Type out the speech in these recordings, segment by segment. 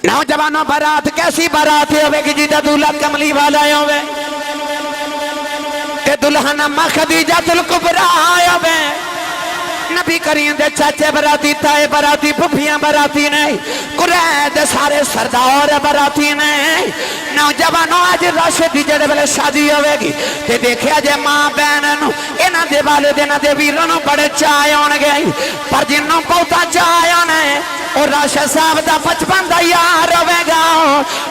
نوجوانوں بارات کیسی بارات ہوئے کہ جیدہ دولہ کملی والا ہوئے کہ دلہن اما خدیجہ الکبریٰ آیا ہوئے نبی کریم دے چاچے براتی تائے براتی پھپھیاں براتی نہیں قرید سارے سردار براتی نہیں نوجوانوں آج راشد دی جڑے بلے شادی ہوئے گی تے دیکھے جے ماں بیننو اینا دے والد اینا دے ویرانوں بڑے چائے ہونے گئی پر جنوں پوتا چائے ہونے اور راشد صاحب دا بچپن دا یار ہوئے گا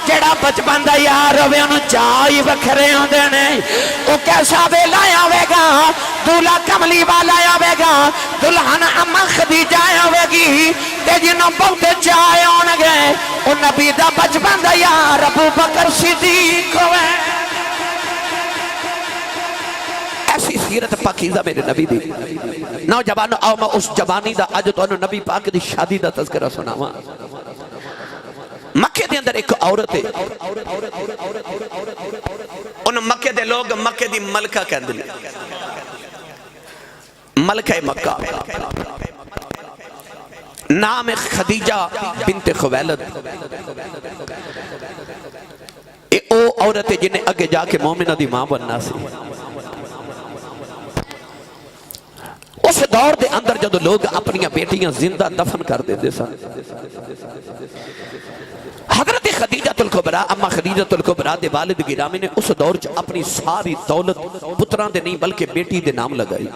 جڑا بچپن دا یار ہوئے انہوں چائے بکھرے ہوں دینے وہ کیسا بیلا ہوئے گا دولہ کملی والا ہوئے گا دلہن اما خدیجہ ہوئے گی تے جنہوں بہتے چائے ہونے گئے اور نبی دا بچپن دا یار ابو بکر صدیق ہوئے ایسی سیرت پاکیزہ میرے نبی دی نوجوانوں آؤ میں اس جوانی دا آج تو انہوں نبی پاک دی شادی دا تذکرہ سناواں مکہ دے اندر ایک عورت ہے انہوں مکہ دے لوگ مکہ دی ملکہ کہندے لیں ملکہ مکہ نام خدیجہ بنت خویلد او عورت جنہیں اگے جا کے مومنہ دی ماں بننا سی اس دور دے اندر جدو لوگ اپنی بیٹیاں زندہ دفن کر دیتے سن حضرت خدیجہ الکبریٰ اما خدیجہ الکبریٰ دے والد گرامی نے اس دور چ اپنی ساری دولت پتران دے نہیں بلکہ بیٹی دے نام لگائی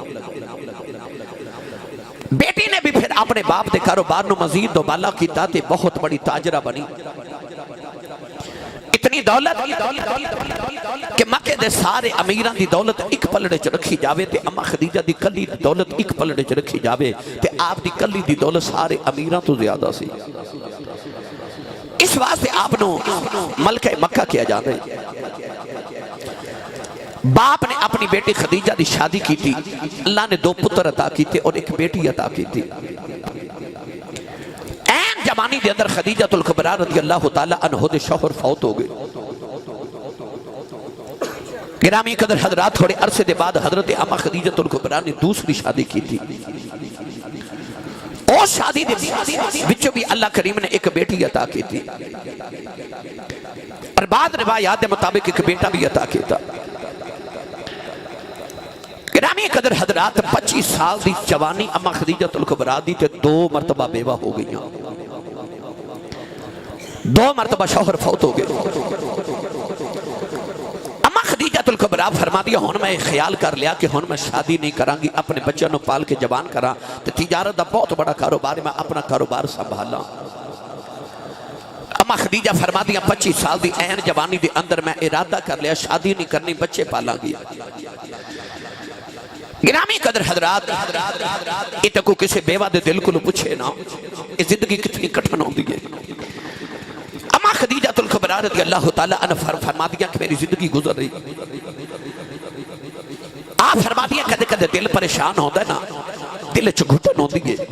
بیٹی نے بھی پھر اپنے باپ دے کاروبار نو مزید دوبالا کیتا تے بہت بڑی تاجرہ بنی اتنی دولت کہ مکہ دے سارے امیران دی دولت ایک پلڑے چ رکھی جاوے تے اما خدیجہ دی کلی دولت ایک پلڑے چ رکھی جاوے تے آپ دی کلی دی دولت سارے امیران تو زیادہ سی اس واسطے آپ نو ملکہ مکہ کیا جانا ہے باپ نے اپنی بیٹی خدیجہ دی شادی کی تھی اللہ نے 2 پتر عطا کی تھے اور ایک بیٹی عطا کی تھی این جوانی دے اندر خدیجہ الکبریٰ رضی اللہ تعالیٰ عنہ دے شوہر فوت ہو گئے گرامی قدر حضرات تھوڑے عرصے دے بعد حضرت اما خدیجہ الکبریٰ نے دوسری شادی کی تھی اور شادی دے بچوں بھی اللہ کریم نے ایک بیٹی عطا کی تھی اور بعد روایات مطابق ایک بیٹا بھی عطا کی تھا گرامی قدر حضرات 25 سال دی جوانی اما خدیجہ الکبریٰ دی تے 2 مرتبہ بیوہ ہو گئی 2 مرتبہ شوہر فوت ہو گئے اما خدیجہ الکبریٰ فرما دیا ہون میں خیال کر لیا کہ ہون میں شادی نہیں کران گی اپنے بچوں نو پال کے جوان کران تے تجارت دا بہت بڑا کاروبار ہے میں اپنا کاروبار سنبھالا اما خدیجہ فرما دیا 25 سال دی این جوانی دے اندر میں ارادہ کر لیا شادی نہیں کرنی بچے پالا گیا گرامی قدر حضرات یہ تو کو کسی بیوہ دے دل کو پوچھے نا یہ زندگی کتنی کٹھن ہوندی ہے اما خدیجہ الکبریٰ رضی اللہ تعالیٰ عنہ فرما دیا کہ میری زندگی گزر رہی آپ فرما دیا کدے کدے دل پریشان ہوتا ہے نا دل چگھٹن ہوندی ہے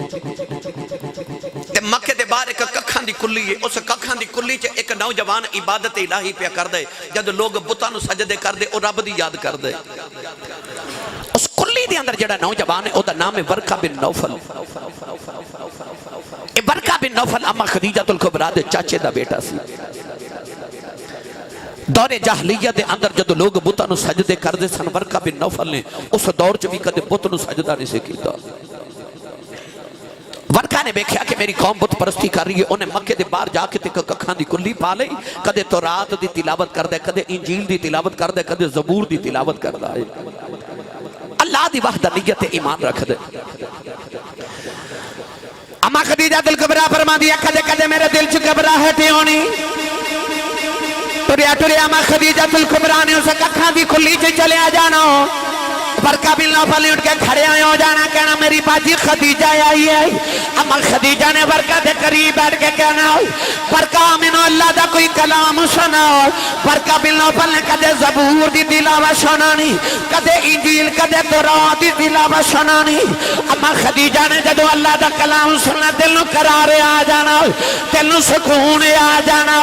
مکہ دے باہر ایک ککھاں دی کلی ہے اس ککھاں دی کلی چ ایک نوجوان عبادت الہی پہ کر دے جد لوگ بتاں نو سجدے کر دے اور رب دی یاد کر دے اس کلی دے اندر جڑا نوجوان ہے او دا نام ہے ورقہ بن نوفل اے ورقہ بن نوفل اما خدیجہ الکبریٰ دے چاچے دا بیٹا سی دور جاہلیت دے اندر جدو لوگ بتاں نو سجدے کر دے سن ورقہ بن نوفل نے اس دور چ بھی کدے بت نو سجدہ نہیں سے کیتا ورقہ نے بیکھیا کہ میری قوم بت پرستی کر رہی ہے انہیں مکہ دے باہر جا کے ککھاں دی کلی پا لئی کدے تورات دی تلاوت کر دے کدے انجیل دی تلاوت کر دے کدے زبور دی تلاوت کر دے اللہ دی وحدانیت ایمان رکھ دے اما خدیجہ الکبریٰ فرما دیا کدے کدے میرے دل چ گھبراہٹ ہونی ٹریا ٹریا اما خدیجہ الکبریٰ نے اسے ککھاں دی کلی چ چلے آ جانا ورقہ بن نوفل نے اٹھ کے کھڑے آئے ہو جانا کہنا میری باجی خدیجہ آئی ہے اما خدیجہ نے ورقہ دے قریب بیٹھ کے کہنا ورقہ منو اللہ دا کوئی کلام سنا ورقہ بن نوفل نے کدے زبور دی تلاوت سنانی کدے انجیل کدے تورات دی تلاوت سنانی اما خدیجہ نے جدو اللہ دا کلام سننا دل نو قرار آ جانا دل نو سکون آ جانا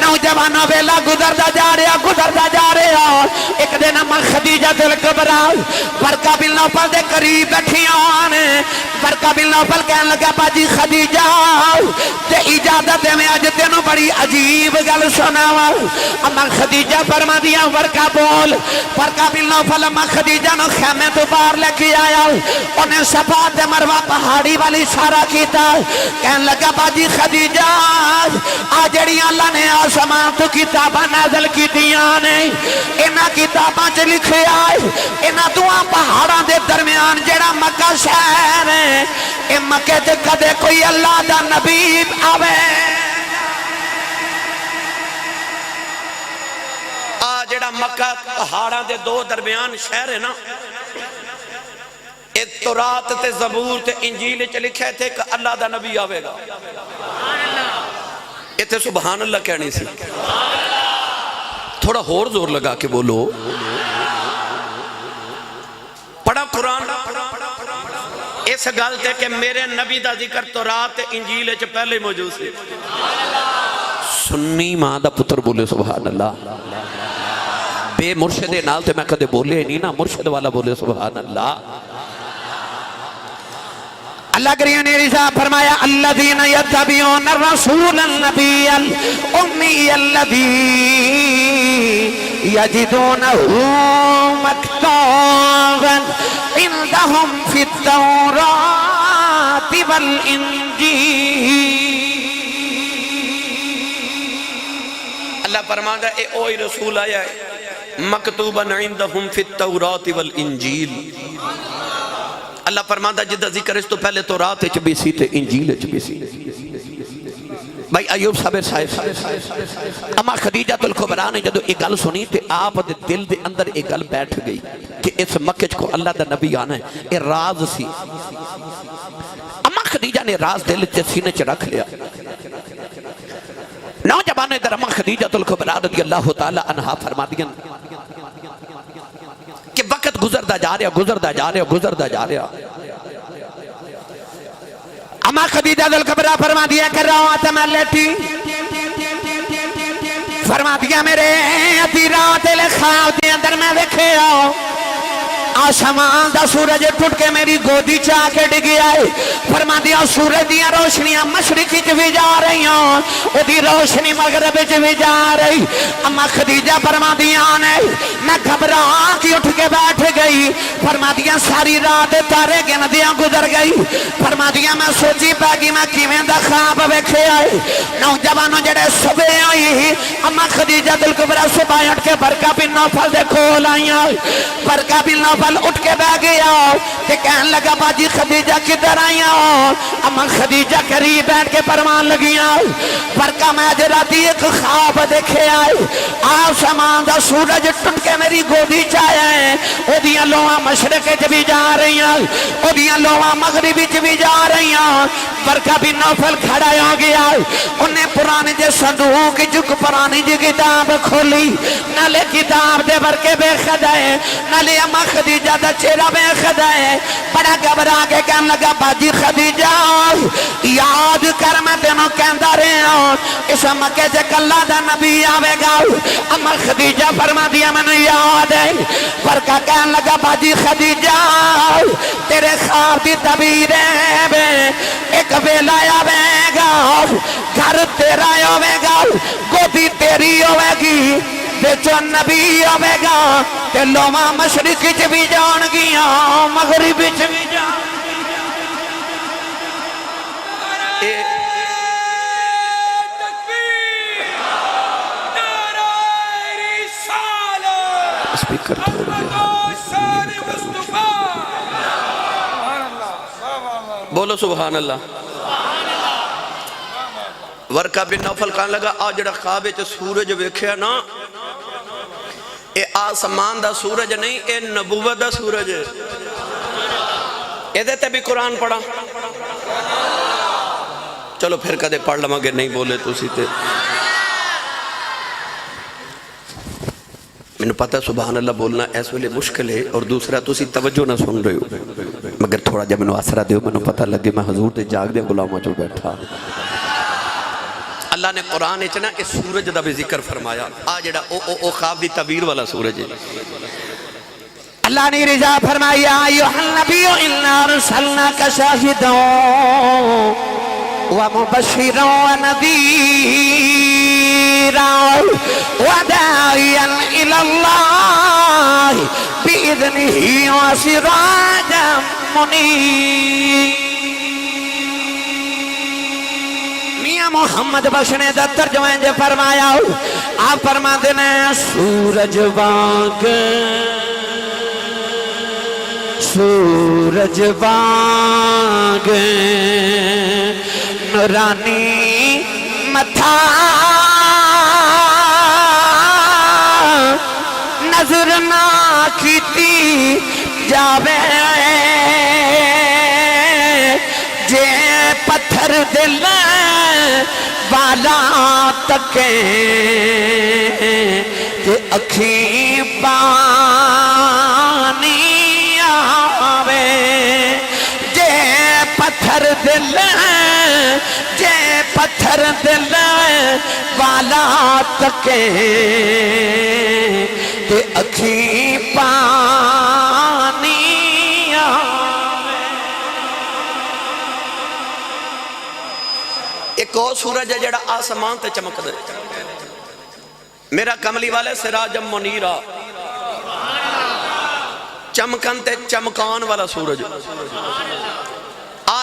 نوجوانوں ویلا گزردا جا رہا ایک دن اما خدیجہ الکبریٰ برکہ بن نوفل دے قریب بیٹھیاں نے برکہ بن نوفل کہنے لگا باجی خدیجہ تے اجازت میں اج تینوں بڑی عجیب گل سناواں اما خدیجہ فرما دیا برکہ بول برکہ بن نوفل اما خدیجہ نو خیمے تو باہر لے کے آیا انہیں صفا تے مروہ پہاڑی والی اشارہ کیتا کہنے لگا باجی خدیجہ آجڑی اللہ نے آسمان تو کتاباں نازل کی دیاں نے انہاں کتاباں چ لکھے آئے انہاں دعا پہاڑاں دے درمیان جڑا مکہ شہر ہے اے مکے تے کدے کوئی اللہ دا نبی آوے جڑا مکہ پہاڑاں دے دو درمیان شہر ہے نا اے تورات تے زبور تے انجیل چ لکھے تھے کہ اللہ دا نبی آوے گا اے تے سبحان اللہ کہنی سی تھوڑا اور زور لگا کے بولو پڑھا قرآن اس گل تے کہ میرے نبی دا ذکر تورات تے انجیل چ پہلے موجود سی سنی ماں دا پتر بولے سبحان اللہ بے مرشد نال تے میں کدے بولے نہیں نا مرشد والا بولے سبحان اللہ اللہ کریم نے ارشاد فرمایا الذین یتبعون الرسول النبی الامی الذی یجدونہ مکتوبا عندہم فی التوراۃ والانجیل اللہ فرماتا ہے اے اوہی رسول آیا ہے مکتوبا عندہم فی التوراۃ والانجیل اللہ فرماتا ہے جدہ ذکر اس تو پہلے تورات اچھ بھی سی تے انجیل اچھ بھی سی بھائی ایوب صابر صاحب اما خدیجہ الکبریٰ نے جدو ایک گل سنی تے آپ دے دل دے اندر ایک گل بیٹھ گئی کہ اس مکہ کو اللہ دا نبی آنا ہے اے راز سی اما خدیجہ نے راز دل تے سینے چ رکھ لیا نوجوان ادھر اما خدیجہ الکبریٰ رضی اللہ تعالی عنہ فرما دیا کہ وقت گزردہ جا رہا اما خدیجہ الکبریٰ فرما دیا کر رہا ہوں میں لیٹی فرما دیا میرے ادھی رات خواب دے اندر میں دیکھے آؤ آسمان دا سورج ٹوٹ کے میری گودی چاہ کے ڈگی آئے فرما دیا سورج دیا روشنیاں مشرقی چ بھی جا رہی ہوں او دی روشنی مغرب چ بھی جا رہی اما خدیجہ فرما دیا نے میں گھبرا کی اٹھ کے بیٹھ گئی فرما دیا ساری رات تارے گندیاں گزر گئی فرما دیا میں سوچی پا گی میں کیویں دا خواب ویکھے آئے نوجوانوں جڑے صبح آئی اما خدیجہ الکبریٰ صبح اٹھ کے برکہ بن نوفل دے کول آئی برکہ بن نوفل اٹھ کے بہ گیا تے کہنے لگا باجی خدیجہ کدھر آئیا اما خدیجہ قریب بیٹھ کے فرمان لگیا برکہ میں آج راتی ایک خواب دیکھے آئے آسمان دا سورج ٹوٹ کے میری گودی چاہے او دیاں لوہاں مشرق چ بھی جا رہی ہیں او دیاں لوہاں مغربی چ بھی جا رہی ہیں برکہ بن نوفل کھڑا ہو گیا انہیں پرانے جے صندوق چک پرانی جی کتاب کھولی نالے کتاب دے برکے بے خدائے نالے اما خدیجہ دا چہرہ بے خدائے بڑا گھبرا کے کہنے لگا باجی خدیجہ یاد کر میں تینوں کہندا رہا اس مکے سے کلا دا نبی آوے گا اما خدیجہ فرما دیا میں نے یاد ہے برکہ کہنے لگا باجی خدیجہ تیرے خواب دی تعبیر ہے ایک ویلا آوے گا گھر تیرا آوے گا گودی تیری ہوے گی بیچو نبی آوے گا تے لوما مشرقی چ بھی جان گیا مغربی چ بھی جان اسپیکر چھوڑ دیا بولو سبحان اللہ ورقہ بن نوفل کہنے لگا آج جڑا خواب وچ سورج ویکھیا نا اے آسمان دا سورج نہیں اے نبوت دا سورج ہے اے دیتے بھی قرآن پڑھا چلو پھر کدے پڑھ لما گے نہیں بولے تو اسی تے میں نے پتا سبحان اللہ بولنا اس ویلے مشکل ہے اور دوسرا تو اسی توجہ نہ سن رہے ہو مگر تھوڑا جب میں نے آسرہ دیو میں نے پتا لگے میں حضور دے جاگ دے غلامہ جو بیٹھا اللہ نے قرآن اچنا اس سورج دا بھی ذکر فرمایا آج جڑا او خواب دی تعبیر والا سورج ہے اللہ نے رضا فرمایا ایھا النبی انا ارسلناک شاہدا ومبشرا ونذیرا وداعیا الی اللہ بإذنہ وسراجا منیرا۔ میاں محمد بخش نے دا ترجمہ جو فرمایا آپ فرما دینا سورج واگ سورج واگ نورانی متھا نظر نہ کیتی جاوے جے پتھر دل والا تکیں کہ اکھیں پانی آوے جے پتھر دل والا تکیں کہ اکھیں پانی آوے۔ ایک اور سورج ہے جڑا آسمان تے چمک دے، میرا کملی والے سراجم منیرا، چمکن تے چمکان والا سورج۔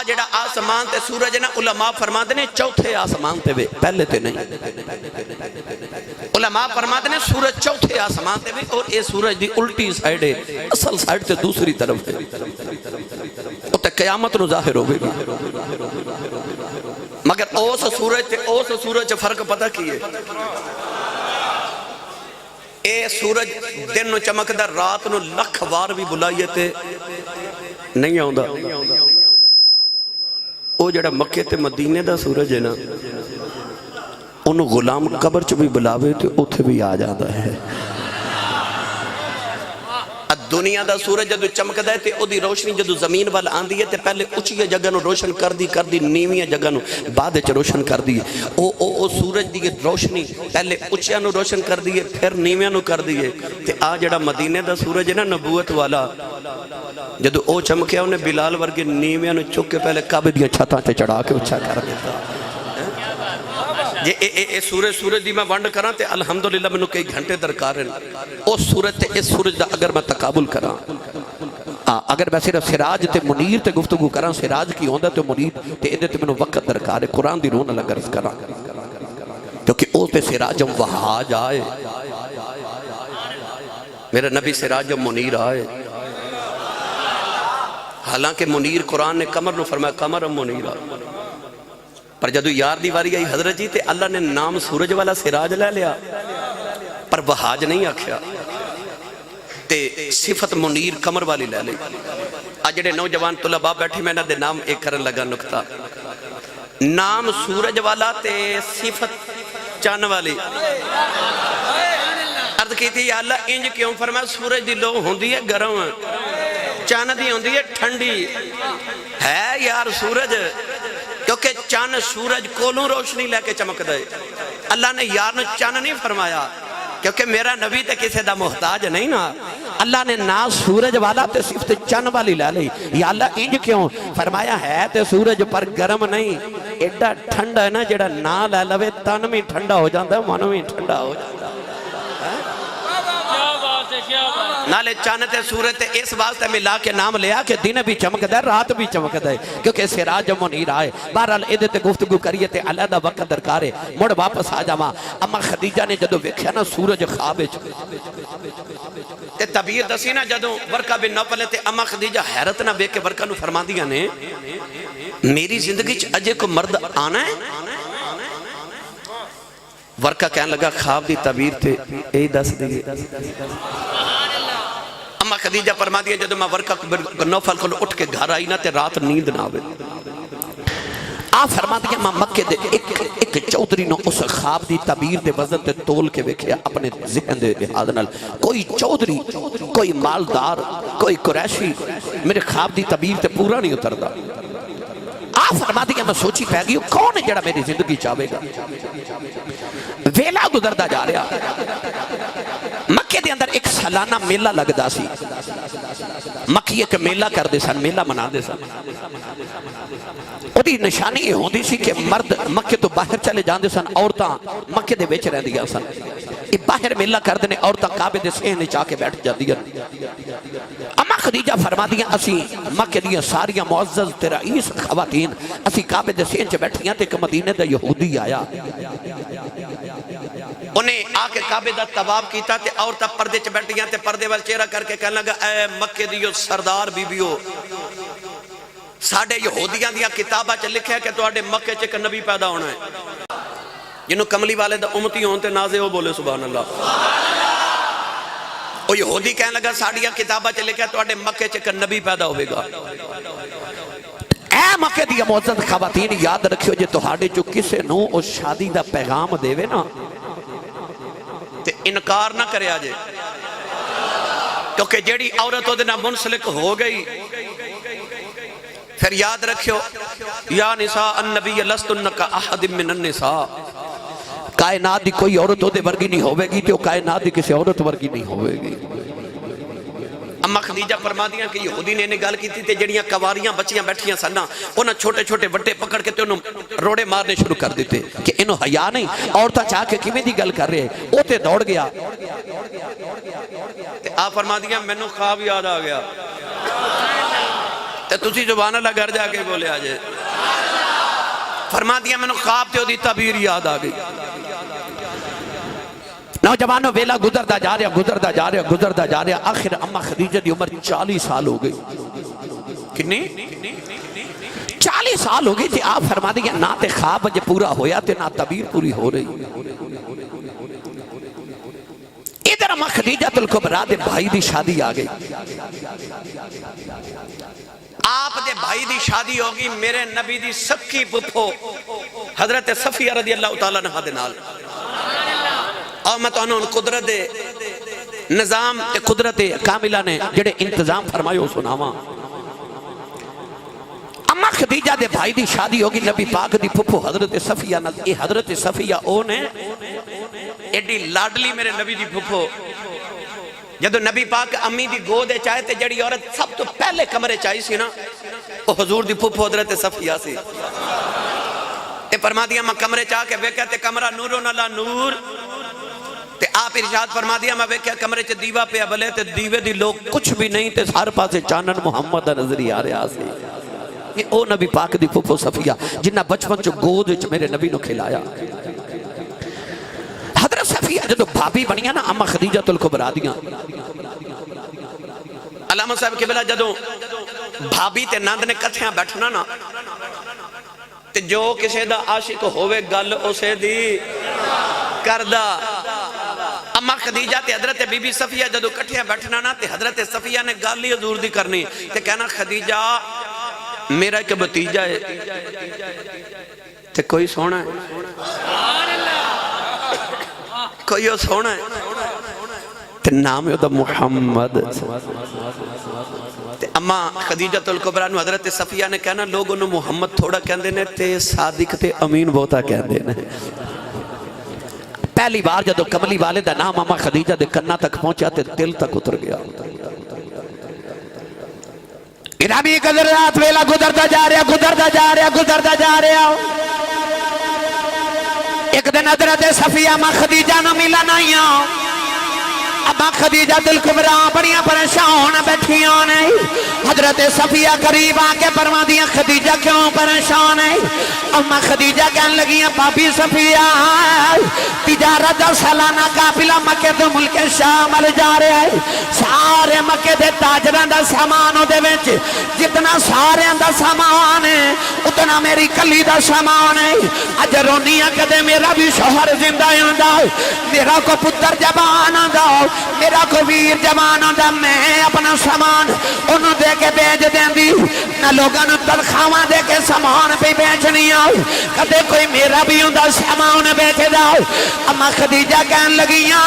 جڑا آسمان تے سورج ہے نا، علماء فرماتے ہیں چوتھے آسمان تے وے، پہلے تے نہیں۔ علماء فرماتے ہیں سورج چوتھے آسمان تے وے، اور یہ سورج دی الٹی سائیڈ ہے، اصل سائیڈ تے دوسری طرف ہے، تے قیامت نو ظاہر ہوئے گا۔ مگر اوس سورج فرق پتہ کی ہے؟ اے سورج دن نو چمکدا، رات نو لکھ وار بھی بلائیے تے نہیں آؤندا۔ او جڑا مکے تے مدینے دا سورج ہے نا، انہوں غلام قبر چ بھی بلاوے تے اوتھے بھی آ جاتا ہے۔ دنیا دا سورج جدو چمکدا ہے تے او دی روشنی جدو زمین وال آندی ہے تے پہلے اچھی جگہ نو روشن کر دی نیویں جگہ نو بعد وچ روشن کر دی۔ او سورج دی روشنی پہلے اچھیاں نو روشن کر دی ہے، پھر نیویں نو کر دی ہے۔ تے آ جڑا مدینے دا سورج ہے نا نبوت والا، جدو او چمکیا انہیں بلال ورگے نیویں نو چک کے پہلے کعبے دیاں چھتاں تے چڑھا کے اچھا کر دیتا۔ جے اے سورج دی میں ونڈ کراں تے الحمدللہ میں نو کئی گھنٹے درکار ہیں۔ او سورج تے اس سورج دا اگر میں تقابل کراں، اگر میں صرف سراج تے منیر تے گفتگو کراں، سراج کی ہوندہ تے منیر تے ادھے تے میں نو وقت درکار ہے، قرآن دی رون اللہ گرز کراں، کیونکہ او تے سراجم وہاج آئے، میرا نبی سراجم منیر آئے۔ حالانکہ منیر قرآن نے قمر نو فرمایا قمرم منیرہ، پر جدو یار دی واری آئی حضرت جی تے اللہ نے نام سورج والا سراج لے لیا، پر وہاج نہیں آکھیا تے صفت منیر قمر والی لے لی۔ آج جڑے نوجوان طلباء بیٹھی میں نہ دے نام ایک کرن لگا نکتا، نام سورج والا تے صفت چان والی۔ عرض کی تھی یا اللہ انج کیوں؟ فرمایا سورج دی لو ہوندی ہے گرم، چان دی ہوندی ہے ٹھنڈی ہے یار سورج، کیونکہ چان سورج کولوں روشنی لے کے چمک دے۔ اللہ نے یار نے چان نہیں فرمایا، کیونکہ میرا نبی تے کسے دا محتاج نہیں نا۔ اللہ نے نا سورج والا تے صفت چان والی لے لی۔ یا اللہ انج کیوں؟ فرمایا ہے تے سورج پر گرم نہیں، ایڈا ٹھنڈا ہے نا جڑا نا لے لوے تن میں ٹھنڈا ہو جاندہ ہے، من میں ٹھنڈا ہو جاندہ ہے۔ نالے چانتے سورج تے اس واسطے ملا کے نام لیا کہ دن بھی چمک دے رات بھی چمک دے، کیونکہ سراج منیر آئے۔ بہرحال ادھے تے گفتگو کریے تے علیحدہ وقت درکار ہے، مڑ واپس آ جاواں۔ اما خدیجہ نے جدو ویکھیا نا سورج خواب وچ تے طبیعت دسی نا جدو ورقہ بن نوفل تے اما خدیجہ حیرت نہ ویکھ کے ورقہ نو فرماندیاں نے میری زندگی چ اجے کو مرد آنا ہے؟ ورقہ کہنے لگا خواب دی تعبیر تے اے دس دیئے۔ اما خدیجہ فرما دیا جدو میں ورقہ نوفل کو اٹھ کے گھر آئی نا تے رات نیند نہ آوے۔ آپ فرما دیا میں مکے دے ایک چودری نو اس خواب دی تعبیر دے وزن تے تول کے ویکھیا اپنے ذہن دے لحاظ نال۔ کوئی چودری، کوئی مالدار، کوئی قریشی میرے خواب دی تعبیر تے پورا نہیں اتردا۔ آپ فرما دیا میں سوچی پہ گئی کون ہے جڑا میری زندگی چاہے گا؟ ویلا گزردا جا رہا، مکے دے اندر ایک سالانہ میلہ لگدا سی مکی ایک میلہ کردے سن میلہ منا دے سن اودی نشانی یہ ہوندی سی کہ مرد مکے تو باہر چلے جاندے سن عورتاں مکے دے وچ رہندیاں سن یہ باہر میلہ کردے نے عورتاں کعبے دے سہنے چا کے بیٹھ جاندیاں اما خدیجہ فرما دیاں اسی مکے دیاں ساریاں معزز تے رئیس خواتین اسی کعبے دے سہن چ بیٹھیاں تے ایک مدینے دا یہودی آیا انہیں آ کے کعبے دا طواف کیتا تے عورتاں پردے چ بیٹھیاں تے پردے وال چہرہ کر کے کہنے لگا اے مکے دیو سردار بیبیو ساڑھے یہودیاں دیا کتابہ چ لکھے کہ تو آڑے مکے چ ایک نبی پیدا ہونا ہے جنہوں کملی والے دا امتی ہونتے نازے ہو بولے سبحان اللہ وہ یہودی کہنے لگا ساڑھیا کتابہ چ لکھے تو آڑے مکے چ ایک نبی پیدا ہوئے گا اے مکے دیا معزز خواتین یاد رکھیو جے تہاڑے جو کسے نو اس شادی دا پیغام دے وے نا تے انکار نہ کرے آجے کیونکہ جیڑی عورت ہو دینا منسلک ہو گئی پھر یاد رکھو یا نساء النبی لستن کا احد من النساء کائنات دی کوئی عورت ہو دے ورگی نہیں ہوئے گی تو کائنات دی کسی عورت ورگی نہیں ہوئے گی اما خدیجہ فرما دیا کہ یہودی نے گال کی تھی جڑیاں کواریاں بچیاں بیٹھیاں سننا انہاں چھوٹے چھوٹے وٹے پکڑ کے انہوں روڑے مارنے شروع کر دیتے کہ انہوں حیا نہیں عورتاں چاہ کے کیویں دی گل کر رہے او تے دوڑ گیا تے آپ فرما دیا مینوں خواب یاد آ گیا تے تسی زبان اللہ گھر جا کے بولے آجے فرما دیا میں نے خواب تے ہو دی تعبیر یاد آ گئی نوجوانوں ویلا گزردا جا رہا آخر اما خدیجہ دی عمر 40 سال ہو گئی کتنی 40 سال ہو گئی تھی آپ فرما دیا نہ تے خواب جے پورا ہویا تے نہ تعبیر پوری ہو رہی ادھر اما خدیجہ الکبریٰ دے بھائی دی شادی آ گئی آپ دے بھائی دی شادی ہوگی میرے نبی دی سکی پپھو حضرت صفیہ رضی اللہ تعالیٰ عنہ دے نال اور میں تو انہوں قدرت نظام تے قدرت کاملہ نے جڑے انتظام فرمائیو سناواں اما خدیجہ دے بھائی دی شادی ہوگی نبی پاک دی پپھو حضرت صفیہ نال اے حضرت صفیہ او نے ایڈی لاڈلی میرے نبی دی پپھو جدو نبی پاک امی دی گودے چاہے تے جڑی عورت سب تو پہلے کمرے چاہی سی نا وہ حضور دی پھوپھو حضرت صفیہ سی اے فرما دیا میں کمرے چاہ کے ویکھا تے کمرہ نورو نلا نور تے آپ ارشاد فرما دیا میں ویکھا کمرے چے دیوہ پہ ابلے تے دیوے دی لوگ کچھ بھی نہیں تے ہر پاسے چانن محمد نظری آ رہا سی یہ او نبی پاک دی پھوپھو صفیہ جنہ بچپن چو گود وچ میرے نبی نو کھلایا حضرت صفیہ جدو بھابی بنیا نا اما خدیجہ الکبریٰ دیاں علامہ صاحب قبلہ جدو بھابی تے نند نے کتھیاں بیٹھنا نا تے جو کسے دا عاشق ہوئے گل اسے دی کردہ اما خدیجہ تے حضرت بی بی صفیہ جدو کٹھیاں بیٹھنا نا تے حضرت صفیہ نے گالی حضور دی کرنی تے کہنا خدیجہ میرا ایک بتیجہ ہے تے کوئی سونا ہے کوئی وہ سونا ہے تے نام ہے محمد تے اما خدیجہ الکبریٰ نو حضرت صفیہ نے کہنا لوگ انہوں محمد تھوڑا کہندے نے تے صادق تے امین بہتا کہندے نے پہلی بار جدو کملی والے دا نام اما خدیجہ دے کنہ تک پہنچا تے دل تک اتر گیا ارابی قدرات ویلا گزرتا جا رہا ایک دن حضرت صفیہ اما خدیجہ نو ملا نہیں اما خدیجہ الکبریٰ بڑیاں پریشان بیٹھیاں نے حضرت صفیہ قریب آکے فرما دیا خدیجہ کیوں پریشان ہے اما خدیجہ کہنے لگیاں بابی صفیہ تجارت دا سالانہ قافلہ مکے تو ملک شام جا رہے ہیں سارے مکے دے تاجران دا سامان دے وچ جتنا سارے دا سامان ہے اتنا میری کلی دا سامان ہے اج رونیاں کدے میرا بھی شوہر زندہ ہوندا میرا کو پتر جوان ہوندا میرا کو ویر جوان ہوندا میں اپنا سامان انہوں دے کے بیچ دیندی نہ لوگاں نوں تنخواہاں دے کے سامان پہ بیچنی آؤ کدے کوئی میرا بھی ہوندا سامان بیچ داؤ اما خدیجہ کہن لگیاں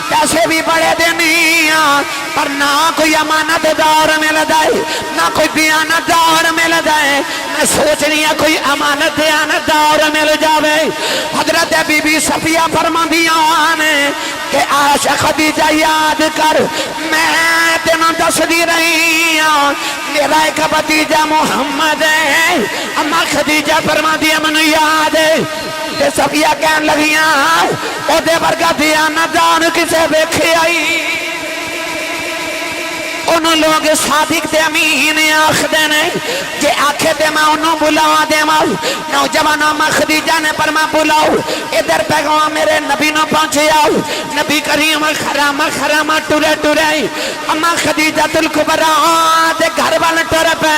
پیسے بھی بڑے دینی پر نہ کوئی امانت دار مل جائے نہ کوئی دیانت دار مل جائے میں سوچ رہی ہوں کوئی امانت دیانت دار مل جاوے حضرت بی بی صفیہ فرماندیاں نے کہ آش خدیجہ یاد کر میں تینوں دس دی رہی ہوں میرا ایک بھتیجا محمد ہے اما خدیجہ فرما دیا منو یاد ہے کہ صفیہ کہن لگیاں او دے ورگا دیانت دان کسے دیکھے آئی انہوں لوگ صادق تے امین آخ دینے جے آکھے تے میں انہوں بلا دے ماں نوجوان اما خدیجہ نے پر میں بلاؤ ادھر پیغام میرے نبی نو پہنچے آؤ نبی کریم خرامہ ٹورے ٹورے اما خدیجہ الکبریٰ دے گھر والے ٹر پہ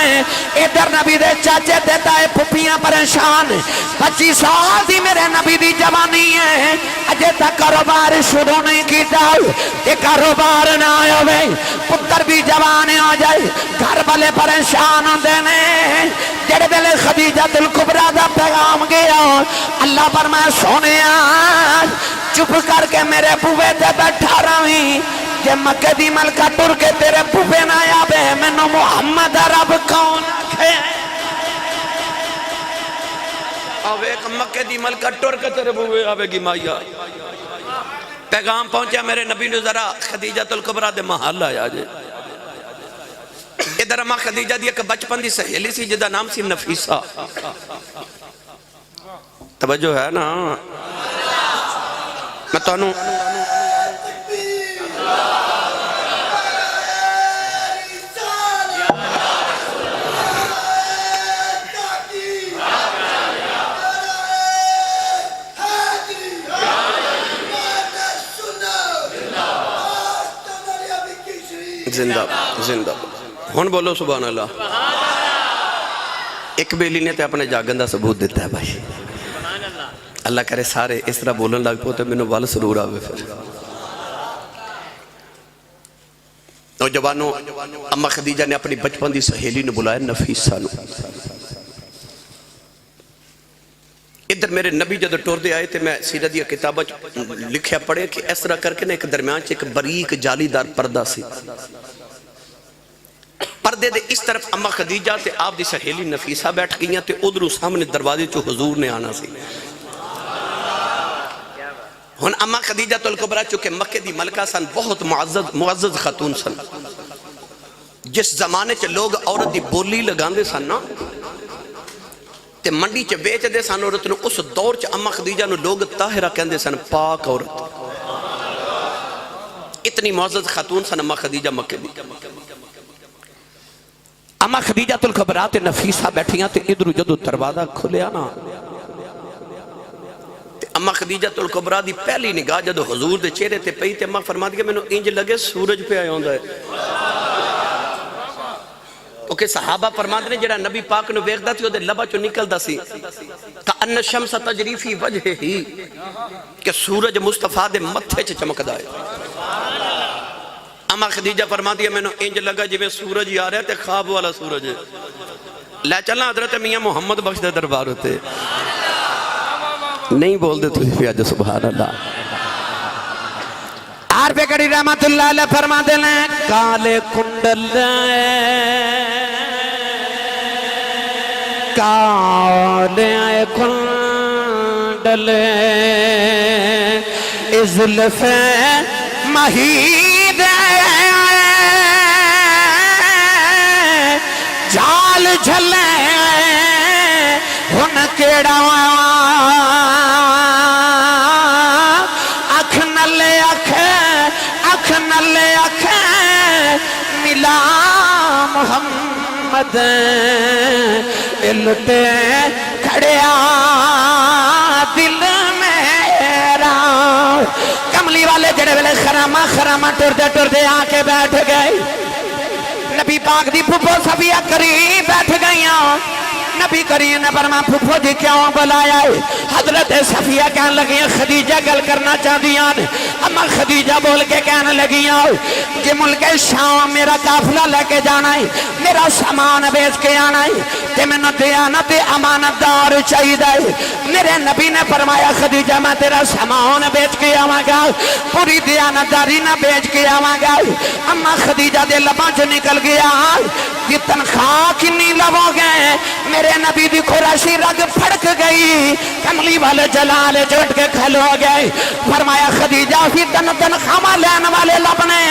ادھر نبی دے چاچے دیتا ہے پھپیاں پریشان 25 سال دی میرے نبی دی جوانی ہے اجے تک کاروبار شروع نہیں کی جاؤ کہ کاروبار نہ آئے ہوئے پتر بھی جوانے ہو جائے گھر والے پریشان دینے جڑے دلے خدیجہ الکبریٰ دا پیغام گیا اللہ پر میں سونے چپ کر کے میرے بوے تے بیٹھا رہی کہ مکہ دی ملکہ ٹر کے تیرے بوے نہ آبے منو محمد رب کون ہے آوے مکہ دی ملکہ ٹر کے تیرے بوے آبے گی مائیا پیغام پہنچا میرے نبی نے ذرا خدیجہ الکبریٰ دے محل آیا جے ادھر اما خدیجہ دی ایک بچپن دی سہیلی سی جدا نام سی نفیسہ توجہ ہے نا میں تو انہوں زندہ ہون بولو سبحان اللہ ایک بیلی نے تے اپنے جاگن دا ثبوت دیتا ہے بھائی اللہ کرے سارے اس طرح بولن لگ پوتے میں نو وال سرور آوے پھر نوجوانوں اما خدیجہ نے اپنی بچپن دی سہیلی نے بلایا نفیسہ نو ادھر میرے نبی جدو ٹور دے آئے تھے میں سیرہ دیا کتابہ لکھیا پڑے کہ اس طرح کر کے ایک درمیان ایک بریک جالی دار پردہ سی پردے دے اس طرف اما خدیجہ تے آپ دی سہیلی نفیسہ بیٹھ گئیاں تے ادھروں سامنے دروازے چو حضور نے آنا سی ہن اما خدیجہ الکبریٰ چونکہ مکہ دی ملکہ سن بہت معزز خاتون سن جس زمانے چ لوگ عورت دی بولی لگان دے سن نا تے منڈی چ بیچ دے سن عورت نو اس دور چ اما خدیجہ نو لوگ طاہرہ کہندے سن پاک عورت اتنی معزز خاتون سن اما خدیجہ مکہ دی اما خدیجہ الکبریٰ تے نفیسہ بیٹھیاں تے ادھر جدو دروازہ کھلیا نا تے اما خدیجہ الکبریٰ دی پہلی نگاہ جدو حضور دے چہرے تے پئی تے اما فرما دیا مینوں انج لگے سورج پہ آیا ہوندا ہے کہ صحابہ فرماندے نے جڑا نبی پاک نو ویکھدا سی اودے لبا چوں نکلدا سی کأن الشمس تجری فی وجہ ہی کہ سورج مصطفیٰ دے متھے چ چمکدا ہے اما خدیجہ فرماندی ہے میں نو انج لگا جی میں سورج ہی آ رہا ہے تے خواب والا سورج ہے لے چلنا حضرت میاں محمد بخش دے دربار ہوتے نہیں بول دے تجھے پہ آج سبحان اللہ عربِ کڑی رحمت اللہ علیہ فرما دے لیں کالے کنڈل کالے کنڈل ازلف مہید جال جھلے ہن کیڑا اکھ نلے اکھ نلے اکھ ملا محمد الٹے کھڑیا دل میرا کملی والے جڑے ویلے خرامہ ٹر دے آ کے بیٹھ گئے نبی پاک دی پھپھو صفیہ قریب بیٹھ گئیاں نبی کریم نے فرمایا پھپھو جی کیوں بلایا ہے حضرت صفیہ کہنے لگیاں خدیجہ گل کرنا چاہدیاں اما خدیجہ بول کے کہنے لگیاں کہ ملک شام میرا قافلہ لے کے جانا ہے میرا سامان بیچ کے آنا ہے تے میں نہ دیانت امانت دار چاہیے میرے نبی نے فرمایا خدیجہ میں تیرا سامان بیچ کے آواں گا پوری دیانت داری نہ بیچ کے آواں گا اما خدیجہ دے لباں چ نکل گیا یہ تنخواہ کنی لو گئے میرے نبی دی قریشی رگ پھڑک گئی کملی والے جلال چوٹ کے کھلو گئے فرمایا خدیجہ فی تن خامہ لین والے لبنے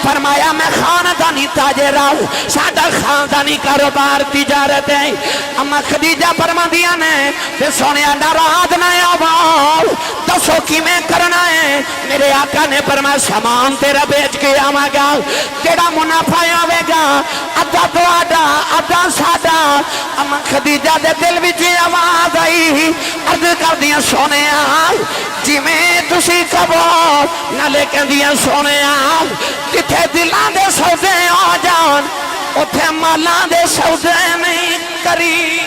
فرمایا میں خاندانی تاجر ہوں ساڈا خاندانی کاروبار تجارت ہے اما خدیجہ فرماندیاں نے تے سونیا ناراض نہ آو دسو کی میں کرنا ہے میرے آقا نے فرمایا سامان تیرا بیچ کے آواں گا جیڑا منافع آوے گا ادا تہاڈا ادا ساڈا اما خدیجہ دے دل وچ آواز آئی عرض کردیاں سونیا جویں تسی کہو نالے کہندیاں سونیا جتھے دلاں دے سودے آ جان اوتھے مالاں دے سودے نہیں کری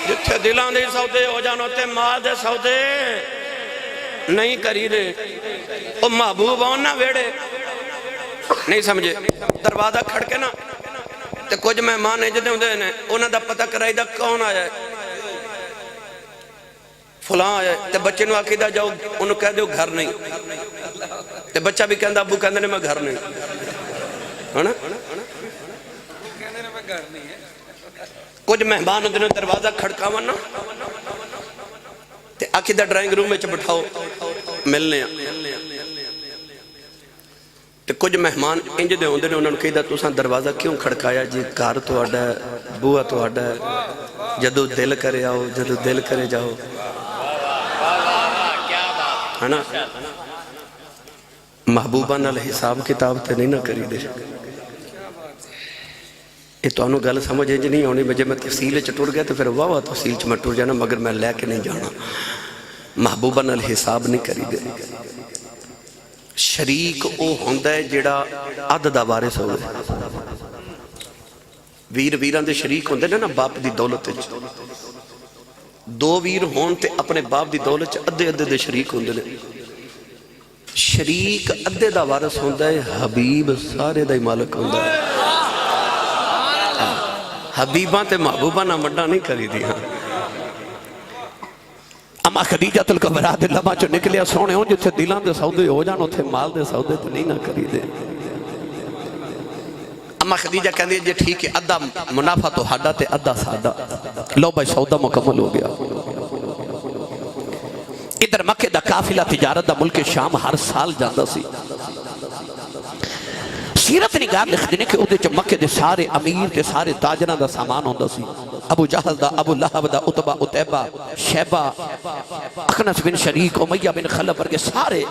جتھے دلاں دے سودے ہو جان اوتھے مال دے سودے نہیں کری دے او محبوب آن نہ ویڑے نہیں سمجھے دروازہ کھڑ کے نا تے کچھ مہمان جدے ہوندے نے انہاں دا پتہ کرائی دا کون آیا ہے فلاں آیا ہے تے بچے نو عقیدہ جاؤ انہوں کہہ دیو گھر نہیں تے بچہ بھی کہندہ ابو کہندے نے میں گھر نہیں ہے نا کچھ مہمان ہوندے نے دروازہ کھڑکاون نا تے عقیدہ ڈرائنگ روم وچ بٹھاؤ ملنے تے کچھ مہمان انج دے ہوندے نے انہوں نے کہیدا تساں دروازہ کیوں کھڑکایا جی گھر تہاڈا ہے بوا تہاڈا ہے جدو دل کرے آؤ جدو دل کرے جاؤ ہے نا محبوبہ نال حساب کتاب تے نہیں نہ کری دے یہ تو انہوں گل سمجھے جی نہیں ہونی جب میں تفصیل چٹور گیا تو پھر واہ واہ تفصیل چ میں ٹور جانا مگر میں لے کے نہیں جانا محبوبہ نال حساب نہیں کری دے شریک او ہوندہ ہے جیڑا عدد دا وارث ہوئے ویر ویران دے شریک ہوندے نا باپ دی دولت دو ویر ہون تے اپنے باپ دی دولت ادھے ادھے دے شریک ہوندے نے شریک ادھے دا وارث ہوندہ ہے حبیب سارے دا مالک ہوندہ ہے حبیباں تے محبوباں نہ مڈا نہیں کری دیا اما خدیجہ الکبریٰ دے لباں چو نکلیا سونے ہوں جتھے دلان دے سودے ہو جانو تھے مال دے سودے تو نہیں نہ کری دے اما خدیجہ کہہ دیا جی ٹھیک ہے ادھا منافع تو ہاڈا تے ادھا سادہ لو بھائی سودہ مکمل ہو گیا ادھر مکہ دا قافلہ تجارت دا ملک شام ہر سال جاندہ سی سیرت نگار لکھ دینے کہ ادھے چو مکہ دے سارے امیر تے سارے تاجران دا سامان ہوندہ سی ابو جہل دا ابو لہب دا عتبہ عتیبہ شیبہ اخنس بن شریک امیہ بن خلف ورگے سارے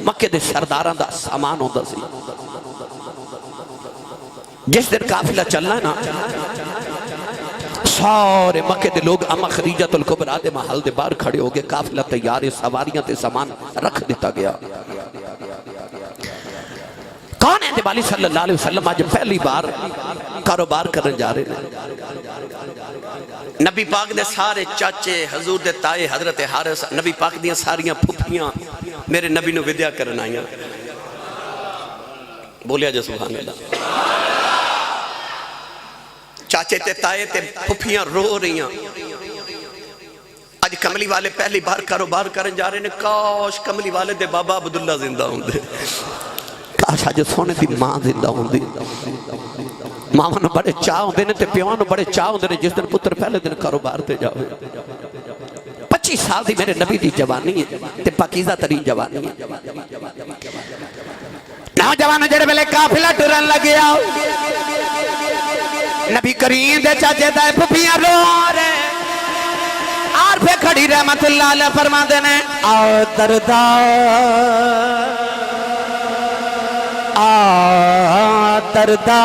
مکہ دے سرداران دا سامان ہوندہ سی جس دن قافلہ چلنا ہے نا سارے مکہ دے لوگ اما خدیجہ الکبریٰ دے محل دے بار کھڑے ہو گئے قافلہ تیارے سواریاں تے سامان رکھ دیتا گیا کون ہے دیوالی صلی اللہ علیہ وسلم آج پہلی بار کاروبار کرنے جا رہے ہیں نبی پاک دے سارے چاچے حضور دے تائے حضرت حارث نبی پاک دیاں ساریاں پھپیاں میرے نبی نو ودیا کرنا آئیاں بولیا جا سبحان اللہ چاچے تے تائے تے پھپیاں رو رہی ہیں آج کملی والے پہلی بار کاروبار کرنے جا رہے ہیں کاش کملی والے دے بابا عبداللہ زندہ ہوں دے کاش آج سونے دی ماں زندہ ہوں دی ماما نو بڑے چاہ ہوں دینے تے پیوان نو بڑے چاہ ہوں دینے جس دن پتر پہلے دن کاروبار تے جاوے 25 سال دی میرے نبی دی جوانی ہے تے پاکیزہ ترین جوانی ہے نوجوانوں جڑے بلے قافلہ ٹرن لگے آؤ نبی کریم دے چاچے دائے پھپیاں رو رہے آر پہ کھڑی رحمت اللہ علیہ فرما دینے آؤ دردہ دردہ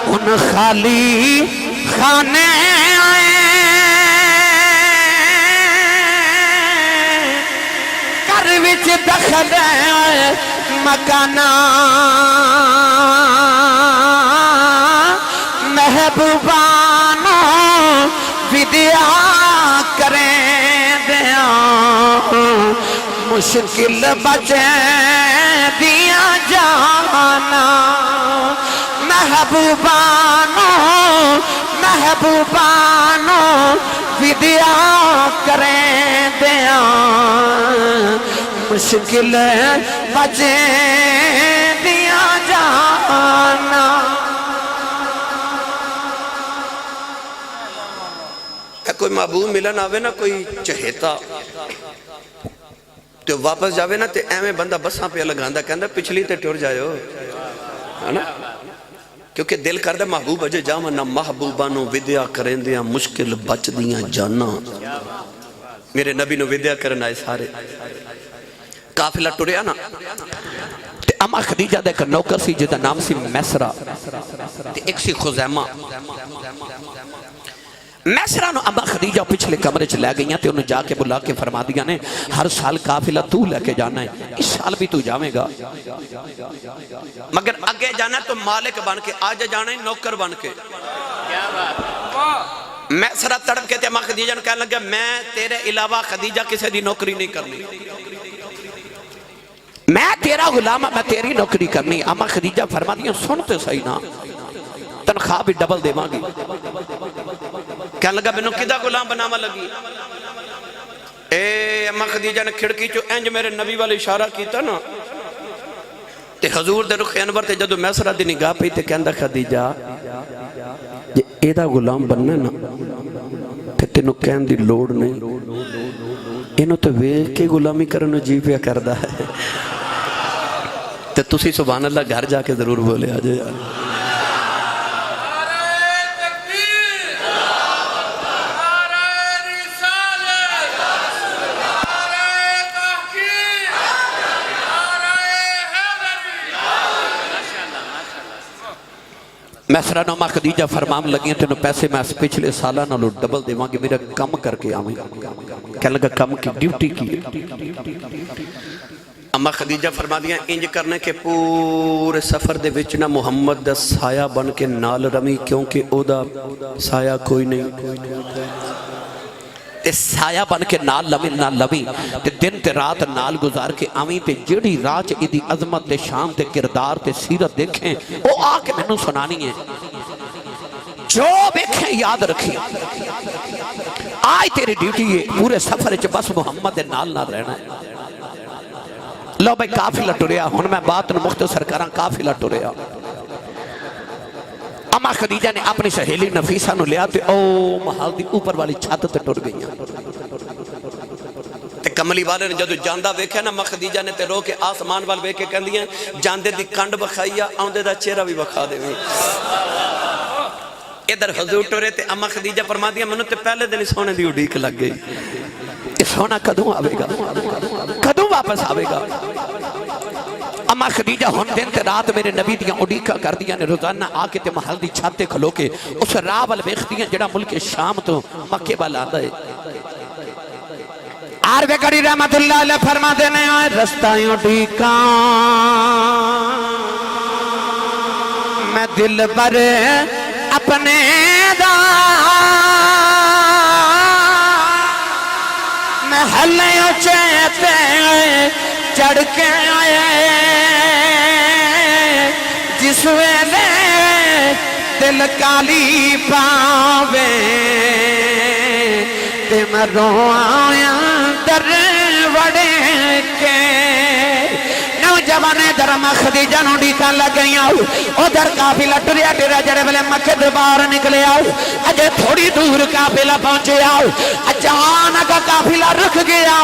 ان خالی خانے آئے کر وچ دخل مکانا محبوبانو ودیا کریں دیا مشکل بچے دیا جانا محبوبانو محبوبانو ودیا کریں دیا مشکل بچے دیا جانا کوئی محبوب ملن آوے نا کوئی چہیتا تو واپس جاوے نا تے ایویں بندہ بساں پہ لگاندہ کہندہ پچھلی تے ٹور جائے ہو ہے نا کیونکہ دل کردہ محبوب اجے جاما نہ محبوبانو ودیا کریں دیاں مشکل بچ دیاں جانا میرے نبی نو ودیا کرنا ہے سارے قافلہ ٹوریا نا تے اما خدیجہ دے کر نوکر سی جدہ نام سی میسرہ تے ایک سی خزیمہ میسرہ نو اما خدیجہ پچھلے کمرے چلے گئی ہیں تے انہوں جا کے بلا کے فرما دیا نے ہر سال قافلہ تو لے کے جانا ہے اس سال بھی تو جاویں گا مگر آگے جانا تو مالک بن کے آج جانا ہے نوکر بن کے میں سرہ تڑپ کے تے اما خدیجہ نے کہنے لگا میں تیرے علاوہ خدیجہ کسے دی نوکری نہیں کرنی میں تیرا غلام میں تیری نوکری کرنی اما خدیجہ فرما دیا سنتے صحیح نا تنخواہ بھی ڈبل دے مانگی کہنے لگا بینو کدہ غلام بناما لگی اے اما خدیجہ نے کھڑکی چو انج میرے نبی والے اشارہ کیتا نا تے حضور دے رخ انور تے جدو میسرہ دی نگاہ پہ تے کہندہ خدیجہ جے ایدہ غلام بننا نا تے تینو کہن دی لوڑ نہیں انہوں تے ویک کے غلامی کرنو جی پیا کردہ ہے تے تسی سبحان اللہ گھر جا کے ضرور بولے آجے یار میسرہ نوما خدیجہ فرمام لگی ہیں تینوں پیسے میں پچھلے سالہ نہ لو ڈبل دے وہاں کہ میرا کم کر کے آمیں کہنے لگا کم کی ڈیوٹی کی اما خدیجہ فرما دیا انج کرنے کے پورے سفر دے وچنا محمد دا سایہ بن کے نال رمی کیونکہ او دا سایہ کوئی نہیں تے سایہ بن کے نال لمی تے دن تے رات نال گزار کے آمیں تے جڑی راج ایدی عظمت تے شان تے کردار تے سیرت دیکھیں او آ کے میں نو سنانی ہے جو دیکھیں یاد رکھیں آئی تیری ڈیوٹی ہے پورے سفر چ بس محمد نال نہ رہنا ہے لو بھائی قافلہ ٹریا ہن میں بات مختصر کراں قافلہ ٹریا اما خدیجہ نے اپنی سہیلی نفیسہ نو لیا تے او محل دی اوپر والی چھت تے ٹر گئی تے کملی والے نے جدو جاندہ ویکھے نا اما خدیجہ نے تے رو کے آسمان وال ویکھے کہن دیا جاندے دی کنڈ بخائیا آندے دا چہرہ بھی بخا دے میں ادھر حضور ٹورے تے اما خدیجہ فرما دیا منو تے پہلے دن سونے دی اڈیک لگ گئی یہ سونا کدوں آوے گا کدوں واپس آوے گا اما خدیجہ ہن دن تے رات میرے نبی دیاں اڈیکا کر دیا نے روزانہ آکے تے محل دی چھاتے کھلو کے اس راہ وال ویکھ دیاں جڑا ملک شام تو مکے وال آندا ہے عارف کڑی رحمت اللہ علیہ فرما دینے آئے رستائیں اڈیکا میں دل بر اپنے دا میں ہلیوں چیتے چڑھ کے آئے جس ویلے دل کالی پاوے تے میں رویاں در وڑے کے نوجوانے در اما خدیجہ نو ڈیکاں لگ گئی آؤ ادھر قافلہ ٹریا ٹریا جڑے ویلے مکے دے باہر نکلے آؤ اجے تھوڑی دور قافلہ پہنچے آؤ اچانک قافلہ رک گیا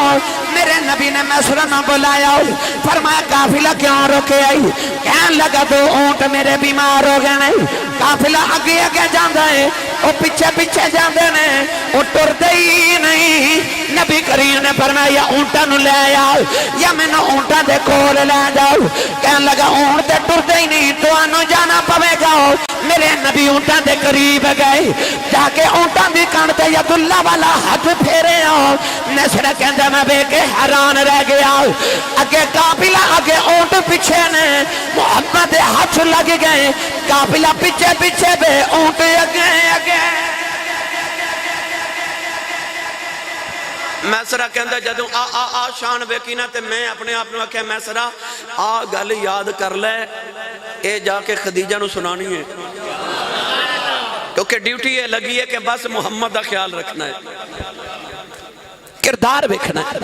میرے نبی نے میسرہ نہ بلایا فرمایا قافلہ کیوں رکے آئی کہنے لگا تو اونٹ میرے بیمار ہو گئے نہیں قافلہ آگے آگے جاندہ ہے وہ پیچھے پیچھے جاندے نے وہ ٹردے ہی نہیں نبی کریم نے فرمایا یا اونٹا نو لے آؤ یا میں نو اونٹا دے کول لے جاؤ کہنے لگا اونٹ دے ٹردے ہی نہیں تو آنو جانا پوے گا میرے نبی اونٹا دے قریب گئے جا کے اونٹا دی کانتے ید اللہ والا ہاتھ پھیرے آؤ نسرہ کہندہ میں بے کے حیران رہ گیا اگے قافلہ اگے اونٹ پیچھے نے محمد ہاتھ لگ گئے قافلہ پیچھے پیچھے بے اونٹ اگے اگے میسرہ کہندہ جدوں آ شان بیکینا تے میں اپنے آپ نے آکھے میسرہ آ گل یاد کر لے اے جا کے خدیجہ نو سنانی ہے کیونکہ ڈیوٹی یہ لگی ہے کہ بس محمد دا خیال رکھنا ہے کردار بکھنا ہے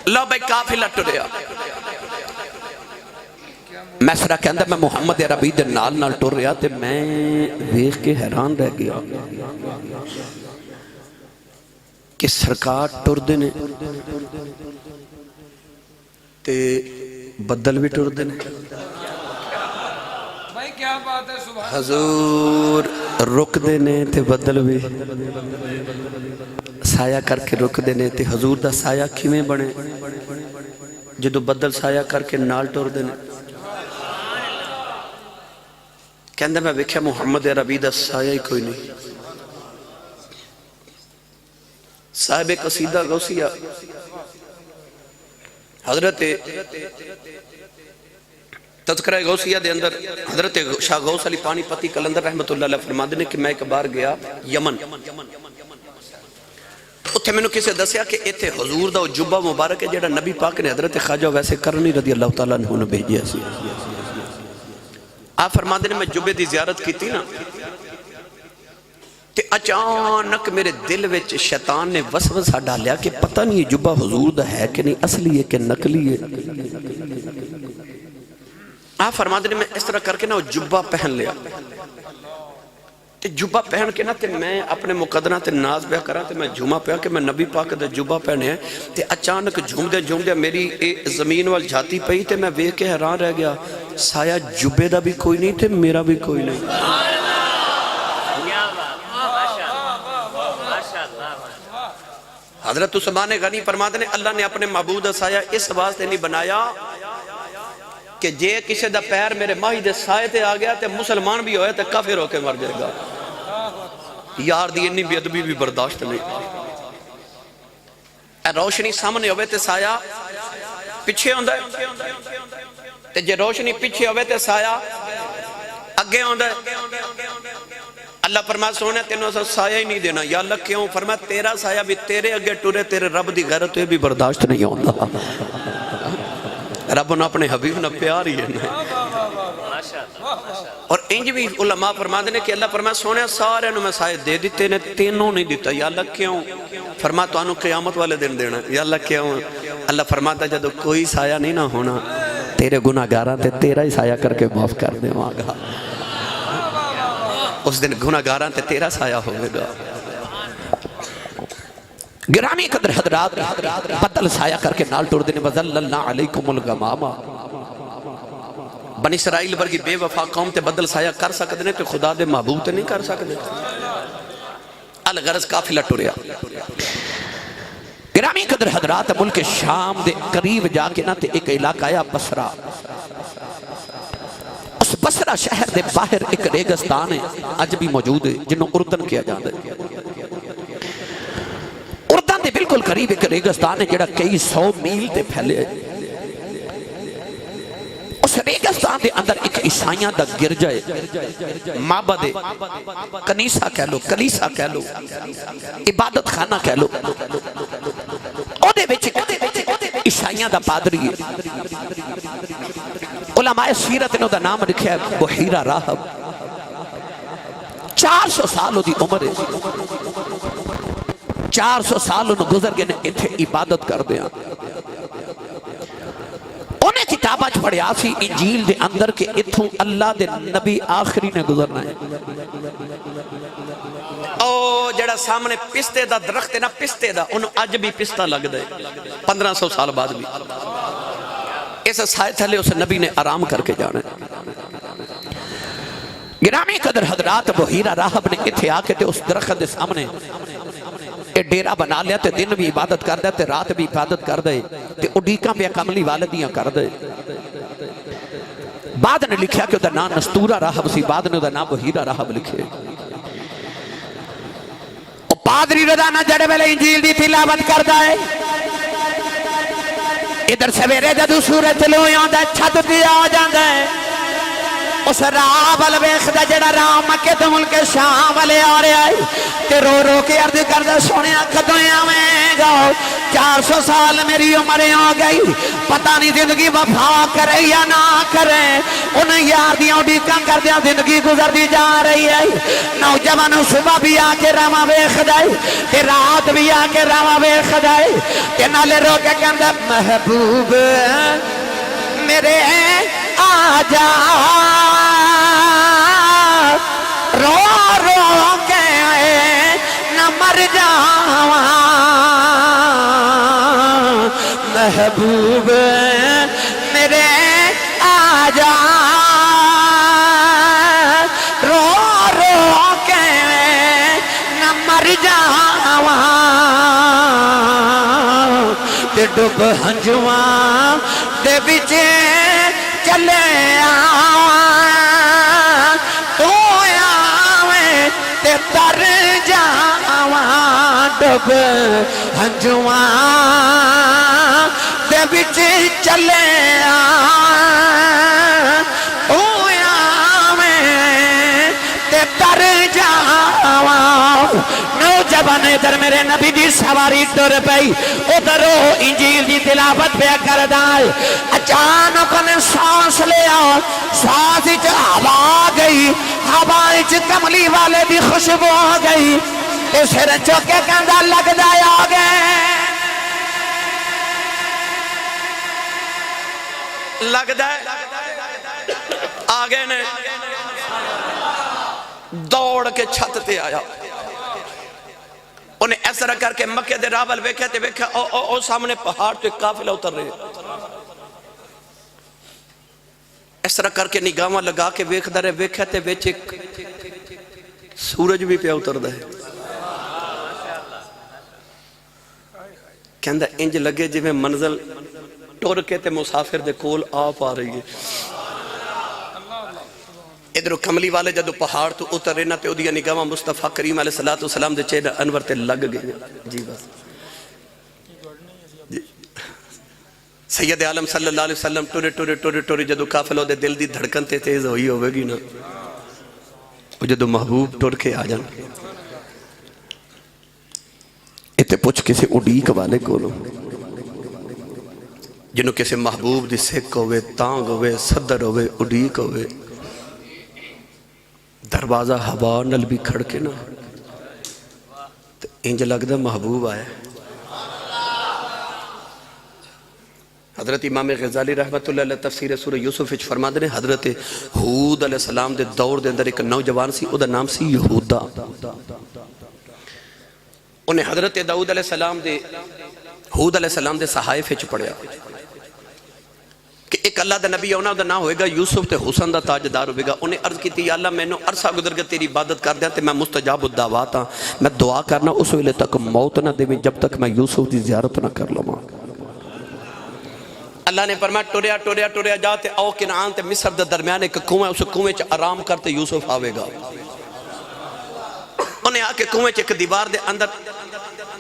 لو بھائی قافلہ ٹریا ਮੈਸਰਾ ਕਹਿੰਦਾ ਮੈਂ ਮੁਹੰਮਦ ਅਰਬੀ ਦੇ ਨਾਲ ਨਾਲ ਟੁਰ ਰਿਹਾ ਤੇ ਮੈਂ ਵੇਖ ਕੇ ਹੈਰਾਨ ਰਹਿ ਗਿਆ کہ سرکار ٹردے نے تے بدل بھی ٹردے نے حضور رک دے نے تے بدل بھی سایہ کر کے رک دے نے تے حضور دا سایہ کیویں بنے جدو بدل سایہ کر کے نال ٹردے نے کہندہ میں ویکھیا محمد عربی دا سایہ ہی کوئی نہیں صاحب قصیدہ غوثیہ حضرت تذکرہ غوثیہ دے اندر حضرت شاہ غوث علی پانی پتی کلندر رحمت اللہ علیہ فرماتے نے کہ میں ایک بار گیا یمن اتھے میں نے کسے دسیا کہ ایتھے حضور دا جبہ مبارک ہے جیڑا نبی پاک نے حضرت خواجہ ویسے کرنی رضی اللہ تعالیٰ نے بھیجیا سی آپ فرماتے نے میں جبے دی زیارت کی تھی نا تے اچانک میرے دل وچ شیطان نے وسوسہ ڈالیا کہ پتہ نہیں یہ جبہ حضور دا ہے کہ نہیں اصلی ہے کہ نقلی ہے آپ فرماتے ہیں میں اس طرح کر کے نا وہ جبہ پہن لیا تے جبہ پہن کے نا تے میں اپنے مقدرہ تے ناز پہ کرا تے میں جھوما پہ کہ میں نبی پاک دا جبہ پہنے ہیں تے اچانک جھوم دے میری زمین وال جھاتی پئی تے میں ویکھ کے حیران رہ گیا سایہ جبے دا بھی کوئی نہیں تے میرا بھی کوئی نہیں حضرت عثمان غنی فرماتے ہیں اللہ نے اپنے معبود سایہ اس واسطے نہیں بنایا کہ جے کسی دا پیر میرے ماہی دے سائے تے آ گیا تے مسلمان بھی ہوئے تے کافر ہو کے مر جائے گا یار دی انی بے ادبی بھی برداشت نہیں اے روشنی سامنے ہوئے تے سایہ پیچھے ہوندہ ہے تے جے روشنی پیچھے ہوئے تے سایہ اگے ہوندہ ہے اللہ فرمایا سونے تینوں سے سایہ ہی نہیں دینا یا اللہ کیوں فرمایا تیرا سایہ بھی تیرے اگے ٹورے تیرے رب دی غیرت ہوئے بھی برداشت نہیں ہوندہ رب نے اپنے حبیب نے پیار ہی ہے اور انج بھی علماء فرما دینے کہ اللہ فرمایا سونے سارے انہوں میں سایہ دے دیتے نے تینوں نہیں دیتا یا اللہ کیوں فرمایا تو انہوں قیامت والے دن دینا یا اللہ کیوں اللہ فرماتا جدو کوئی سایہ نہیں نہ ہونا تیرے گناہ گاراں تے تیرا ہی سایہ کر کے معاف کر دے وہاں گا اس دن گناہ گاراں تے تیرا سایہ ہوئے گا گرامی قدر حضرات بدل سایہ کر کے نال ٹوڑ دینے وَذَلَّلْنَا عَلَيْكُمُ الْغَمَامَ بنی اسرائیل برگی بے وفا قوم تے بدل سایہ کر سکتے ہیں کہ خدا دے محبوب تے نہیں کر سکتے الغرض قافلہ ٹوریا گرامی قدر حضرات ملک شام دے قریب جا کے نا تے ایک علاقہ آیا بصرہ اس بصرہ شہر دے باہر ایک ریگستان ہے آج بھی موجود ہے جنہوں اردن کیا جاندہ ہے اردن دے بالکل قریب ایک ریگستان ہے جڑا کئی 100 میل تے پھیلے ہے اس ریگستان دے اندر ایک عیسائیاں دا گرجہ ہے معبد ہے کنیسہ کہہ لو کلیسہ کہہ لو عبادت خانہ کہہ لو اودے بچے عیسائیاں دا پادری ہے علماء سیرت انہوں دا نام لکھا ہے بحیرہ راہب 400 سالوں دی عمر ہے 400 سال انہوں گزر گئے اتھے عبادت کر دیا انہیں کتابہ پڑھے آسی انجیل دے اندر کے اتھوں اللہ دے نبی آخری نے گزرنا ہے او جڑا سامنے پستے دا درخت ہے نا پستے دا انہوں آج بھی پستہ لگ دے 1500 سال بعد بھی اس سائے تھلے اس نبی نے آرام کر کے جانا ہے گرامی قدر حضرات بحیرہ راہب نے اتھے آکے تے اس درخت دے سامنے ڈیرہ بنا لیا تے دن بھی عبادت کر دے تے رات بھی عبادت کر دے تے اڈیکاں بھی کملی والدیاں کر دے بعد نے لکھیا کہ ادھا نام نستورہ راہب سی بعد نے ادھا نام بحیرہ راہب لکھے پادری رضا نہ جڑے ویلے انجیل دی تلاوت کر دائے ادھر سویرے جدو سورج لو آندا چھت دیا آ جاندا ہے اس راہ والے ویکھدا جڑا راہ مکے تے ملک شام والے آ رہا ہے تے رو رو کے عرض کردا سونیا کدوں آویں گا 400 سال میری عمر ہو گئی پتہ نہیں زندگی وفا کرے یا نہ کرے انہیں یار دیاں اڈیکاں کردیاں زندگی گزردی جا رہی ہے نوجوان صبح بھی آ کے راواں ویکھدا ہے تے رات بھی آ کے راواں ویکھدا ہے تے نالے رو کے کہندا محبوب میرے آجا رو رو کے نہ مر جاواں محبوب میرے آجا رو رو کے نہ مر جاواں تے ڈب ہنجواں دے وچ چلے آواں تو آویں تے تر جاواں ڈب ہنجواں دے وچ چلے آواں تو آویں تے تر جاواں نوجوان ادھر میرے نبی دی سواری ٹر پئی ادھر انجیل دی تلاوت پہ کردا اچانک نے سانس لیا سانس وچ ہوا گئی ہوا وچ کملی والے دی خوشبو آ گئی تے سر چوک کے کہندا لگدا آ گئے لگدا آگے نے دوڑ کے چھت تے آیا انہیں اس طرح کر کے مکہ دے راول ویکھے تے ویکھے او سامنے پہاڑ تے قافلہ اتر رہے اس طرح کر کے نگاہاں لگا کے ویکھدا رہے ویکھے تے وچ ایک سورج بھی پیا اتردا ہے کہندا انج لگے جویں منزل ٹر کے تے مسافر دے کول آ پا رہی ہے ادھر کملی والے جدو پہاڑ تو اتر رہنا تے اودیا نگاہاں مصطفیٰ کریم علیہ السلام دے چہرہ انور تے لگ گئے جی بس سید عالم صلی اللہ علیہ وسلم ٹورے ٹورے ٹورے ٹورے جدو قافلہ دے دل دی دھڑکن تے تیز ہوئی ہوئے گی نا وہ جدو محبوب ٹور کے آ جان اتے پوچھ کسی اڈیک والے کو لو جنہوں کسی محبوب دی سکھ ہوئے تانگ ہوئے صدر ہوئے اڈیک ہوئے دروازہ ہوا نل بھی کھڑ کے نا انج لگدا محبوب آئے حضرت امام غزالی رحمت اللہ علیہ تفسیر سورہ یوسف وچ فرما دے حضرت ہود علیہ السلام دے دور دے اندر ایک نوجوان سی او دا نام سی یہودا انہیں حضرت داؤد علیہ السلام دے ہود علیہ السلام دے صحائف وچ پڑھیا کہ ایک اللہ دا نبی ہونا دا نام ہوئے گا یوسف تے حسن دا تاجدار ہوئے گا انہیں عرض کی تھی یا اللہ میں نے عرصہ گزر گا تیری عبادت کر دیا تے میں مستجاب الدعوات ہاں میں دعا کرنا اس ویلے تک موت نہ دے جب تک میں یوسف دی زیارت نہ کر لوں اللہ نے فرمایا ٹوریا ٹوریا ٹوریا جاتے او کنعان تے مصر دے درمیان ایک کنویں اس کنویں چ آرام کرتے یوسف آوے گا انہیں آ کے کنویں چ ایک دیوار دے اندر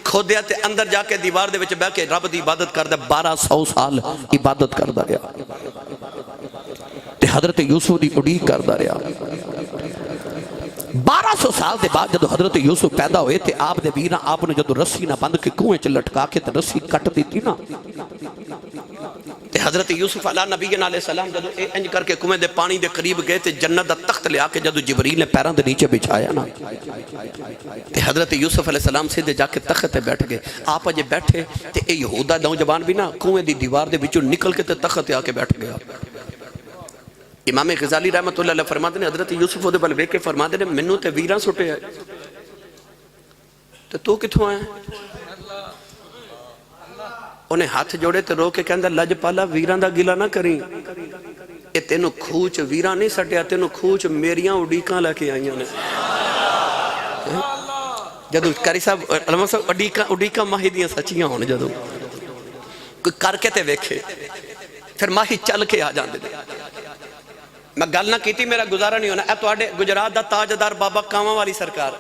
کھودیا تے اندر جا کے دیوار دے وچ بیٹھ کے رب دی عبادت کردا 1200 سال عبادت کردا رہیا تے حضرت یوسف دی اڈیک کردا رہیا 1200 سال دے بعد جدو حضرت یوسف پیدا ہوئے تے آپ دے ویراں آپ نے جدو رسی نہ بند کے کنویں چ لٹکا کے تے رسی کٹ دیتی نا تے حضرت یوسف علیہ نبی علیہ السلام جدو انج کر کے کنویں دے پانی دے قریب گئے تے جنت دا تخت لے آ کے جدو جبریل نے پیراں دے نیچے بچھایا نا تے حضرت یوسف علیہ السلام سیدھے جا کے تخت تے بیٹھ گئے آپ اجے بیٹھے تے اے یہودا نوجوان بھی نا کنویں دی دیوار دے وچوں نکل کے تے تخت تے آ کے بیٹھ گیا امام غزالی رحمت اللہ علیہ فرماتے ہیں حضرت یوسف دے بل ویکھ کے فرماتے ہیں منوں تے ویراں سٹے آئے تے تو کتھوں آئے انہیں ہاتھ جوڑے تے رو کے کہندا لج پالا ویراں دا گلا نہ کریں اے تینوں کھوچ ویراں نہیں سٹیا تینوں کھوچ میریاں اڈیکاں لے کے آئیاں نے جدو کاری صاحب علماء صاحب اڈیکاں ماہی دیاں سچیاں ہونے جدو کوئی کر کے تے ویکھے پھر ماہی چل کے آ جاندے دے میں گل نہ کیتی میرا گزارا نہیں ہونا اے تواڈے گجرات دا تاجدار بابا کاواں والی سرکار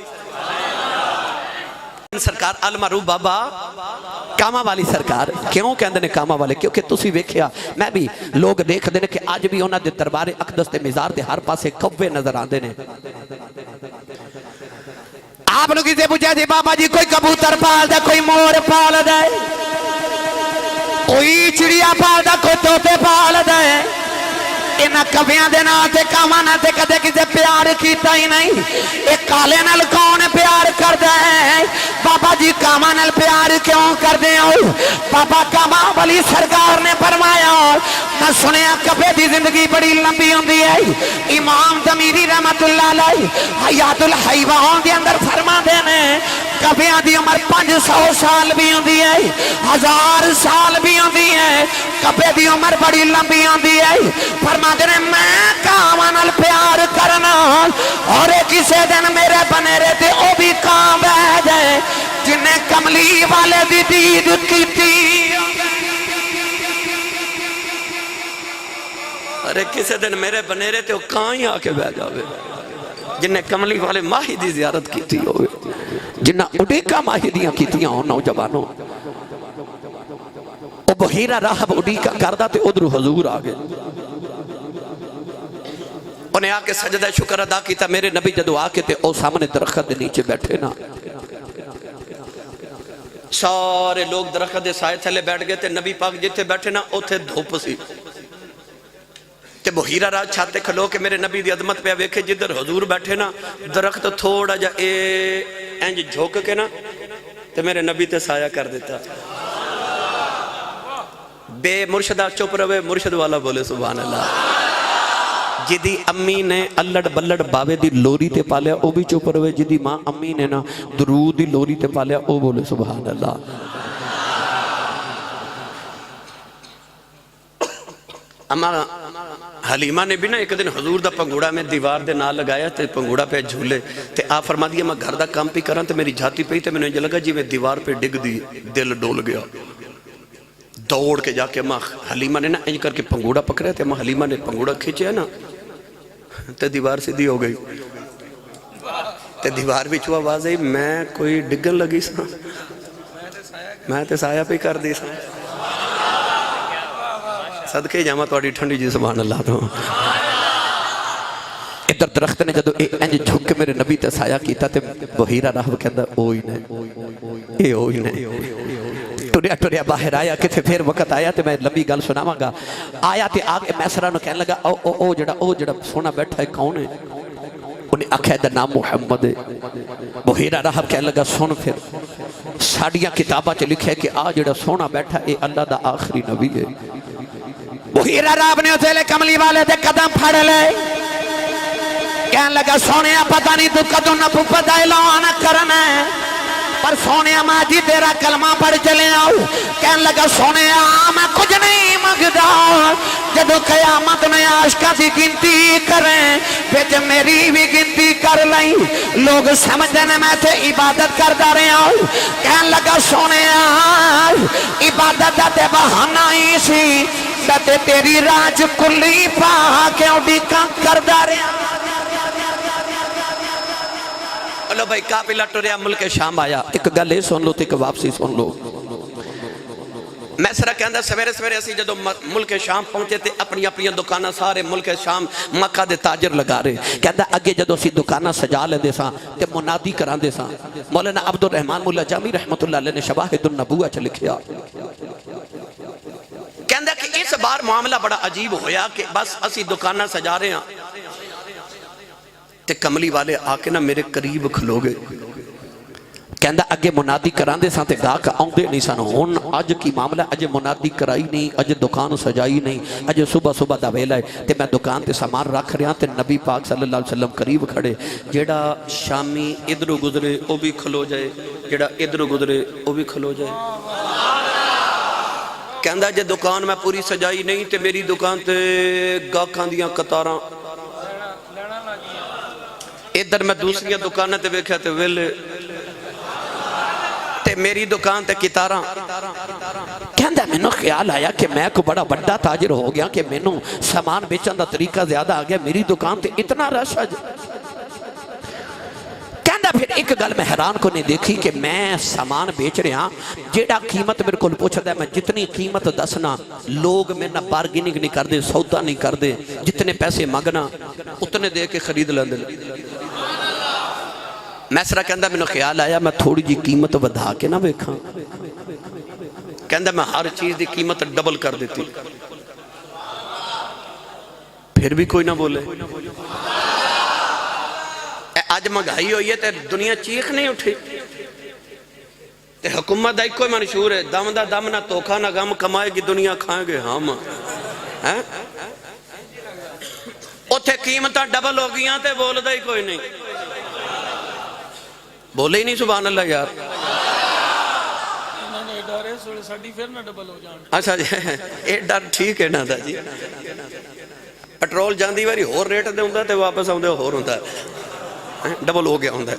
سرکار المعروف بابا کاما والی سرکار کیوں کہندے نے کاما والے کیونکہ تسی ویکھیا میں بھی لوگ دیکھ دے نے کہ اج بھی انہاں دے دربار اقدس تے مزار دے ہر پاسے کوے نظر آندے نے آپ لوگ اسے پوچھا جی بابا جی کوئی کبوتر پال دا کوئی مور پال دا کوئی چڑیا پال دا کوئی طوطے پال دا انہاں کبیاں دے نال تے کاواں نال تے کدے کسے پیار کیتا ہی نہیں اے کالے نال کون پیار کردا ہے بابا جی کاما نال پیار کیوں کر دے ہو؟ بابا کاما والی سرکار نے فرمایا نہ سنیا کبے دی زندگی بڑی لمبی ہوندی ہے. امام دمیری رحمت اللہ علیہ حیات الحیوان دے اندر فرما دے نے کبیاں دی عمر 500 سال بھی ہوندی ہے 1000 سال بھی ہوندی ہے. کبے دی عمر بڑی لمبی ہوندی ہے. فرما دے نے میں کاما نال پیار کرنا اور کسے دن میرے بنیرے تے او بھی کام بہ جائے جن نے کملی والے دی دید کی تھی. ارے کسے دن میرے بنیرے تے وہ کہاں ہی آکے بہ جاوے جن نے کملی والے ماہی دی زیارت کی تھی ہوئے جنہ اڈیکا ماہی دیاں کی تھی ہوں نوجوانوں. وہ بحیرہ راہب اڈیکا کردہ تے ادھر حضور آگے انہیں آکے سجدہ شکر ادا کیتا. میرے نبی جدو آکے تے او سامنے درخت دے نیچے بیٹھے نا سارے لوگ درخت دے سائے تھلے بیٹھ گئے تے نبی پاک جتے بیٹھے نا اوتھے دھوپ سی تے بحیرہ راہ چھاتے کھلو کہ میرے نبی دی عظمت پہ ویکھے جدر حضور بیٹھے نا درخت تھوڑا جا اینج جھوک کے نا تے میرے نبی تے سایہ کر دیتا. بے مرشدہ چپ روے مرشد والا بولے سبحان اللہ. جدی امی نے اللڑ بلڑ باوے دی لوری تے پالیا او بھی چپ روے. جدی ماں امی نے نا درود دی لوری تے پالیا او بولے سبحان اللہ. اما حلیمہ نے بھی نا ایک دن حضور دا پنگوڑا میں دیوار دے نال لگایا تے پنگوڑا پہ جھولے تے آپ فرما دیا میں گھر دا کام پی کران تے میری جھاتی پہ تے میں نے لگا جی میں دیوار پہ ڈگ دی دل ڈول گیا. دوڑ کے جا کے ماں حلیمہ نے نا انج کر کے پنگوڑا پکڑا تے ماں حلیمہ نے پنگوڑا کھینچے نا تے دیوار سیدھی ہو گئی تے دیوار بھی چوا آواز ہے میں کوئی ڈگن لگی سا میں تے سایہ پہ کر دی سا. صدقے جامعہ توڑی ٹھنڈی جی سبحان اللہ تو ادھر درخت نے جدو انج جھک کے میرے نبی تے سایہ کیتا تے بحیرہ راہب کہندا اوئی نے اے اوئی نے ٹریا ٹریا باہر آیا کہ پھر وقت آیا تے میں لمبی گل سناواں گا. آیا تے آگے میسرہ نو کہنے لگا او جڑا سونا بیٹھا ہے کون ہے؟ انہیں آکھا ہے نام محمد ہے. بحیرہ راہب کہنے لگا سن پھر ساڑیاں کتابہ چ لکھے کہ آ جڑا سونا بیٹھا اے اللہ دا آخری نبی ہے. بحیرہ راہب نے اتھے کملی والے دے قدم پھڑ لے کہنے لگا سونے پتہ نہیں تو کدوں نبوت دا اعلان کرنا ہے پر سونے ماں جی تیرا کلمہ پڑھ چلے آؤ. کہنے لگا سونے میں کچھ نہیں مانگدا جدو قیامت میں عاشقاں دی گنتی کریں پھر میری بھی گنتی کر لیں لوگ سمجھتے ہیں میں تے عبادت کردا رہا ہوں. کہنے لگا سونے عبادت دا تے بہانہ ہی سی تے تیری راج کلی پا کے اڈیکاں کردا رہا. لو بھائی قافلہ ٹریا ملک شام آیا. ایک گل سن لو تے ایک واپسی سن لو. میں سرا کہندا سویرے سویرے اسی جدو ملک شام پہنچے تے اپنی اپنی دکاناں سارے ملک شام مکہ دے تاجر لگا رہے. کہندا اگے جدو اسی دکاناں سجا لیندے ساں تے منادی کراندے ساں. مولانا عبد الرحمن مولا جامی رحمت اللہ علیہ نے شواہد النبوہ چ لکھیا. کہندا کہ اس بار معاملہ بڑا عجیب ہویا کہ بس اسی دکاناں سجا رہے ہیں تے کملی والے آکے نا میرے قریب کھلو گئے. کہندا اگے منادی کراندے ساں تے گاہک آوندے نہیں سن. ہن اج کی معاملہ اج منادی کرائی نہیں اج دکان سجائی نہیں اج صبح صبح دا ویلا ہے تے میں دکان تے سامان رکھ رہا تے نبی پاک صلی اللہ علیہ وسلم قریب کھڑے. جیڑا شامی ادھروں گزرے او بھی کھلو جائے جیڑا ادھروں گزرے او بھی کھلو جائے. کہندا جے دکان میں پوری سجائی نہیں تے میری دکان تے گاہکاں دیاں قطاراں ادھر میں دوسری دکانیں تے ویکھیا تے ویلے تے میری دکان تے قطاراں. کہندا مینوں خیال آیا کہ میں کو بڑا بڑا تاجر ہو گیا کہ مینوں سامان بیچن دا طریقہ زیادہ آ گیا میری دکان تے اتنا رش ہے. کہندا پھر ایک گل میں حیران کو نہیں دیکھی کہ میں سامان بیچ رہا جیڑا قیمت میرے کو پوچھتا ہے میں جتنی قیمت دسنا لوگ میرے بارگیننگ نہیں کر دے سودا نہیں کر دے جتنے پیسے مانگنا اتنے دے کے خرید لیندے. میں سرا کہندا مینوں خیال آیا میں تھوڑی جی قیمت ودھا کے نہ ویکھاں. کہندا میں ہر چیز دی قیمت ڈبل کر دیتی پھر بھی کوئی نہ بولے. آج مہنگائی ہوئی ہے تے دنیا چیخ نہیں اٹھی. تے حکومت دا کوئی منشور ہے، دم دا دم نہ توکھا نہ غم، کمائے گی دنیا کھائیں گے ہم. اتھے قیمتاں ڈبل ہو گیاں تے بول دا ہی کوئی نہیں. بولے ہی نہیں سبحان اللہ یار. اچھا جی یہ ڈر ٹھیک ہے نا دا جی. پٹرول جاندی واری ہور ریٹ دے ہوندا تے واپس آوندے ہور ہوندا ڈبل ہو گیا ہوندا.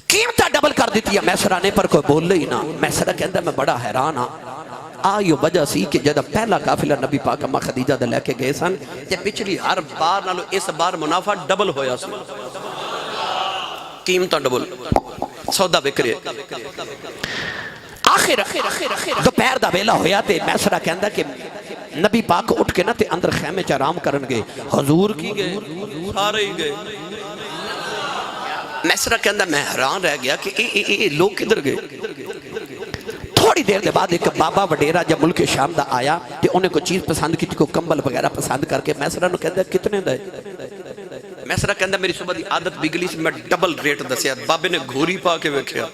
قیمتاں ڈبل کر دیتی ہے میسرہ نے، پر کوئی بول ہی نہ. میسرہ کہندا میں بڑا حیران ہاں. آئیو وجہ سی کہ جدہ پہلا قافلہ نبی پاک اما خدیجہ دے لے کے گئے سن تے پچھلی ہر بار نالو اس بار منافع ڈبل ہویا سی. قیمتاں ڈبل سودا بکرے. آخر دوپہر دا ویلا ہویا تے میسرہ کہندا کہ نبی پاک اٹھ کے نا تے اندر خیمے چ آرام کرن گے. حضور کی گئے سارے ہی گئے. میسرہ کہندا میں حیران رہ گیا کہ یہ لوگ کدھر گئے. تھوڑی دیر دے بعد ایک بابا وڈیرا جب ملک شام دا آیا تے انہیں کوئی چیز پسند کی، کوئی کمبل وغیرہ پسند کر کے میسرہ نو کہندا کتنے دے. میسرہ کہندا میری صبح دی عادت بگلی سے میں ڈبل ریٹ دسیا. بابے نے گھوری پا کے ویکھیا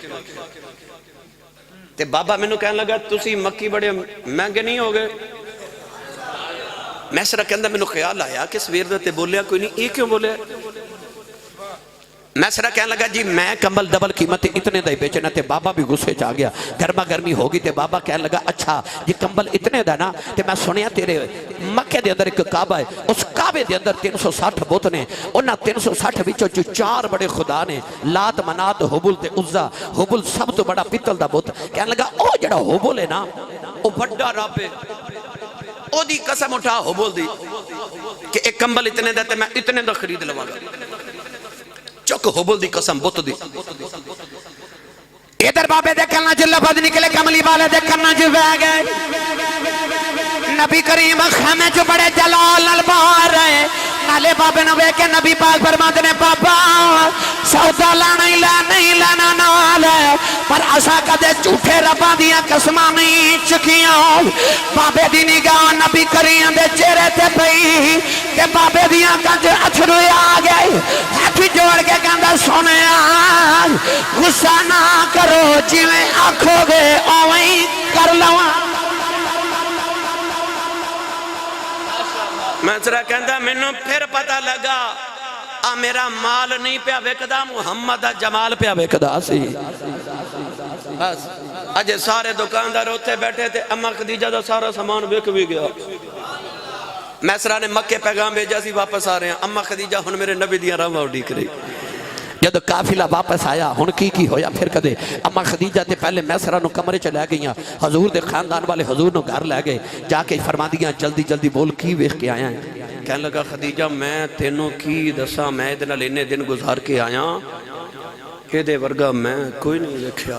تے بابا مینوں کہن لگا تسی مکی بڑے مہنگے نہیں ہو گئے. میسرہ کہندا مینوں خیال آیا کہ سویر دے تے بولیا کوئی نہیں، یہ کیوں بولیا. میسرہ کہنے لگا جی میں کمبل ڈبل قیمت اتنے دے بیچنا تے بابا بھی غصے چاہ گیا. گرما گرمی ہوگی تے بابا کہنے لگا اچھا جی کمبل اتنے دا نا تے میں سنیا تیرے مکے دے اندر ایک کعبہ ہے، اس کعبے دے اندر 360 بت نے، انہاں 360 وچوں جو 4 بڑے خدا نے، لات منات حبل تے عزا. حبل سب تو بڑا پتل دا بت. کہنے لگا او جڑا حبل ہے نا او بڑا رب ہے، او دی قسم اٹھا حبل دی کہ ایک کمبل اتنے دا تے میں اتنے دا خرید لواں گا. چک حبل دی قسم بت دی. ادھر بابے دے کرنا جو لفظ نکلے کملی والے دے کرنا جو بہ گئے. نبی کریم خیمے جو بڑے جلال نال باہر رہے. نالے بابے نو وے کے نبی پاک فرماتے نے بابا سودا لانا ہی نہیں لینا نال ہے، پر اسا کدے جھوٹے رباں دیاں قسماں نہیں چکیاں. بابے دی نگاہ نبی کریم دے چہرے تے پئی تے بابے دیاں کنج اتھرو آ گئے. ہاتھ جوڑ کے کہندا سونیا غصہ نہ کرو، جویں آکھو گے اویں کر لواں. میسرہ کہندا مینوں پھر پتہ لگا آ میرا مال نہیں پیا وکدا، محمد دا جمال پیا وکدا سی. بس اج سارے دکاندار اوتھے بیٹھے تے اما خدیجہ دا سارا سامان وک بھی گیا. میسرہ نے مکے پیغام بھیجا سی واپس آ رہے ہیں. اما خدیجہ ہن میرے نبی دیاں راہواں اڈیک رہی. جب قافلہ واپس آیا ہن کی ہویا پھر کدے اما خدیجہ تے پہلے میسرہ نو کمرے چ لے گئیاں. حضور دے خاندان والے حضور نو گھر لے گئے. جا کے فرما دیاں جلدی جلدی بول کی ویکھ کے آیا ہے. کہنے لگا خدیجہ میں تینوں کی دساں میں ادھے نال اتنے دن گزار کے آیا کہ دے ورگا میں کوئی نہیں ویکھیا.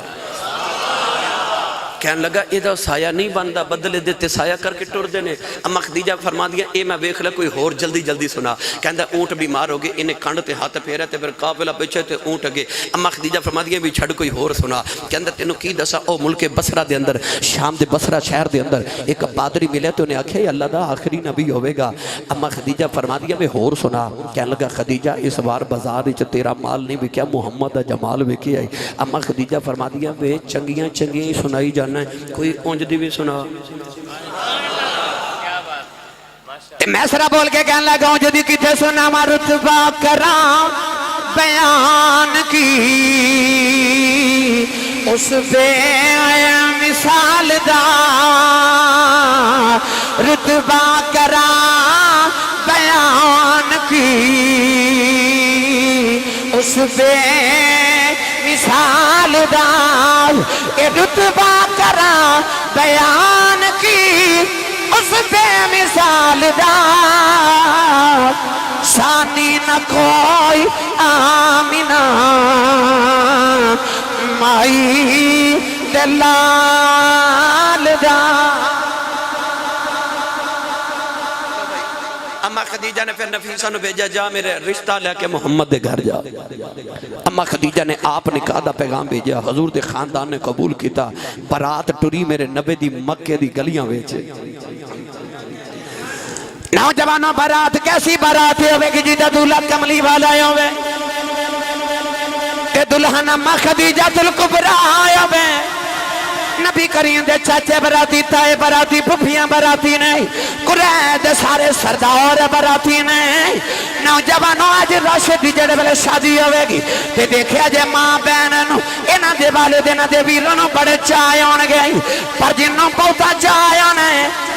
کہنے لگا ادھا سایہ نہیں بندا، بدلے دیتے سایہ کر کے ٹر دینے. اما خدیجہ فرما دیا اے میں ویکھ لے کوئی ہور جلدی جلدی سنا. کہندا اونٹ بیمار ہو گئے، انہیں کھنڈ تے ہاتھ پھیرے تے پھر قافلہ پیچھے تے اونٹ گئے. اما خدیجہ فرما دیا بھی چھڑ کوئی ہور سنا. کہندا تینوں کی دسا او ملک بصرہ دے اندر، شام دے بصرہ شہر دے اندر ایک پادری ملے تو انہیں آکھے اللہ دا آخری نبی ہوئے گا. اما خدیجہ فرما دیا بھی ہور سنا. کہنے لگا خدیجہ اس بار بازار وچ تیرا مال نہیں وکیا، محمد دا جمال وکیا ہے. اما خدیجہ فرما دیا وے چنگیاں چنگیاں سنائی جانا ہے، کوئی اونج دی بھی سنا. میسرہ بول کے کہنے لگا اونج دی کتے سنا ما رتبہ کراں بیان کی اس بے مثال دا. رتبہ کراں بیان کی اس بے مثال دا. اے رتبہ کراں بیان کی اس بے مثال دا. ثانی نہ کوئی آمینہ مائی دلال دا. اما خدیجہ نے پھر نفیسہ نو بھیجا جا میرے رشتہ لے کے محمد دے گھر جا. اما خدیجہ نے آپ نکاح دا پیغام بھیجا. حضور دے خاندان نے قبول کیتا. برات ٹری میرے نبی دی مکے دی گلیاں ویچے. نوجوانوں برات کیسی برات ہوئے کہ جیدہ دولت کملی والا ہوئے. تے دلہن اما خدیجہ الکبریٰ آیا بے نبی کریم دے چاچے براتی تائے براتی پھپھیاں براتی نہیں قریش سارے سردار براتی نہیں نوجوانوں آج راشد دی جڑے والے شادی ہوئے گی تے دیکھے جے ماں بہنوں انہاں دے والدین دے ویروں بڑے چائے ہون گئی پر جنوں بہتا چائے ہونے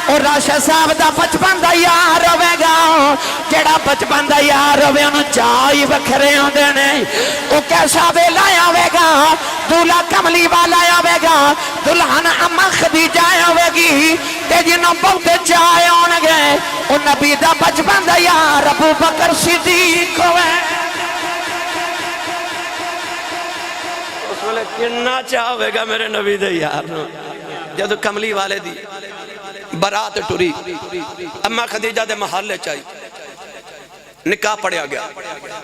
اور راشد صاحب دا بچپن دا یار ہوئے گا جڑا بچپن دا یار ہوئے انہوں چائے وکھرے ہوں دے نہیں وہ کیسا ویلا ہوئے گا دولہ کملی والا ہوئے گا دلہن اما خدیجہ ہوئے گی تے جنہوں بہتے چائے ہون گے اور نبی دا بچپن دا یار ابو بکر صدیق ہوئے اس وقت کننا چاہوے گا میرے نبی دے یار جدو کملی والے دی برات ٹوری اما خدیجہ دے محلے چاہی نکاح پڑیا گیا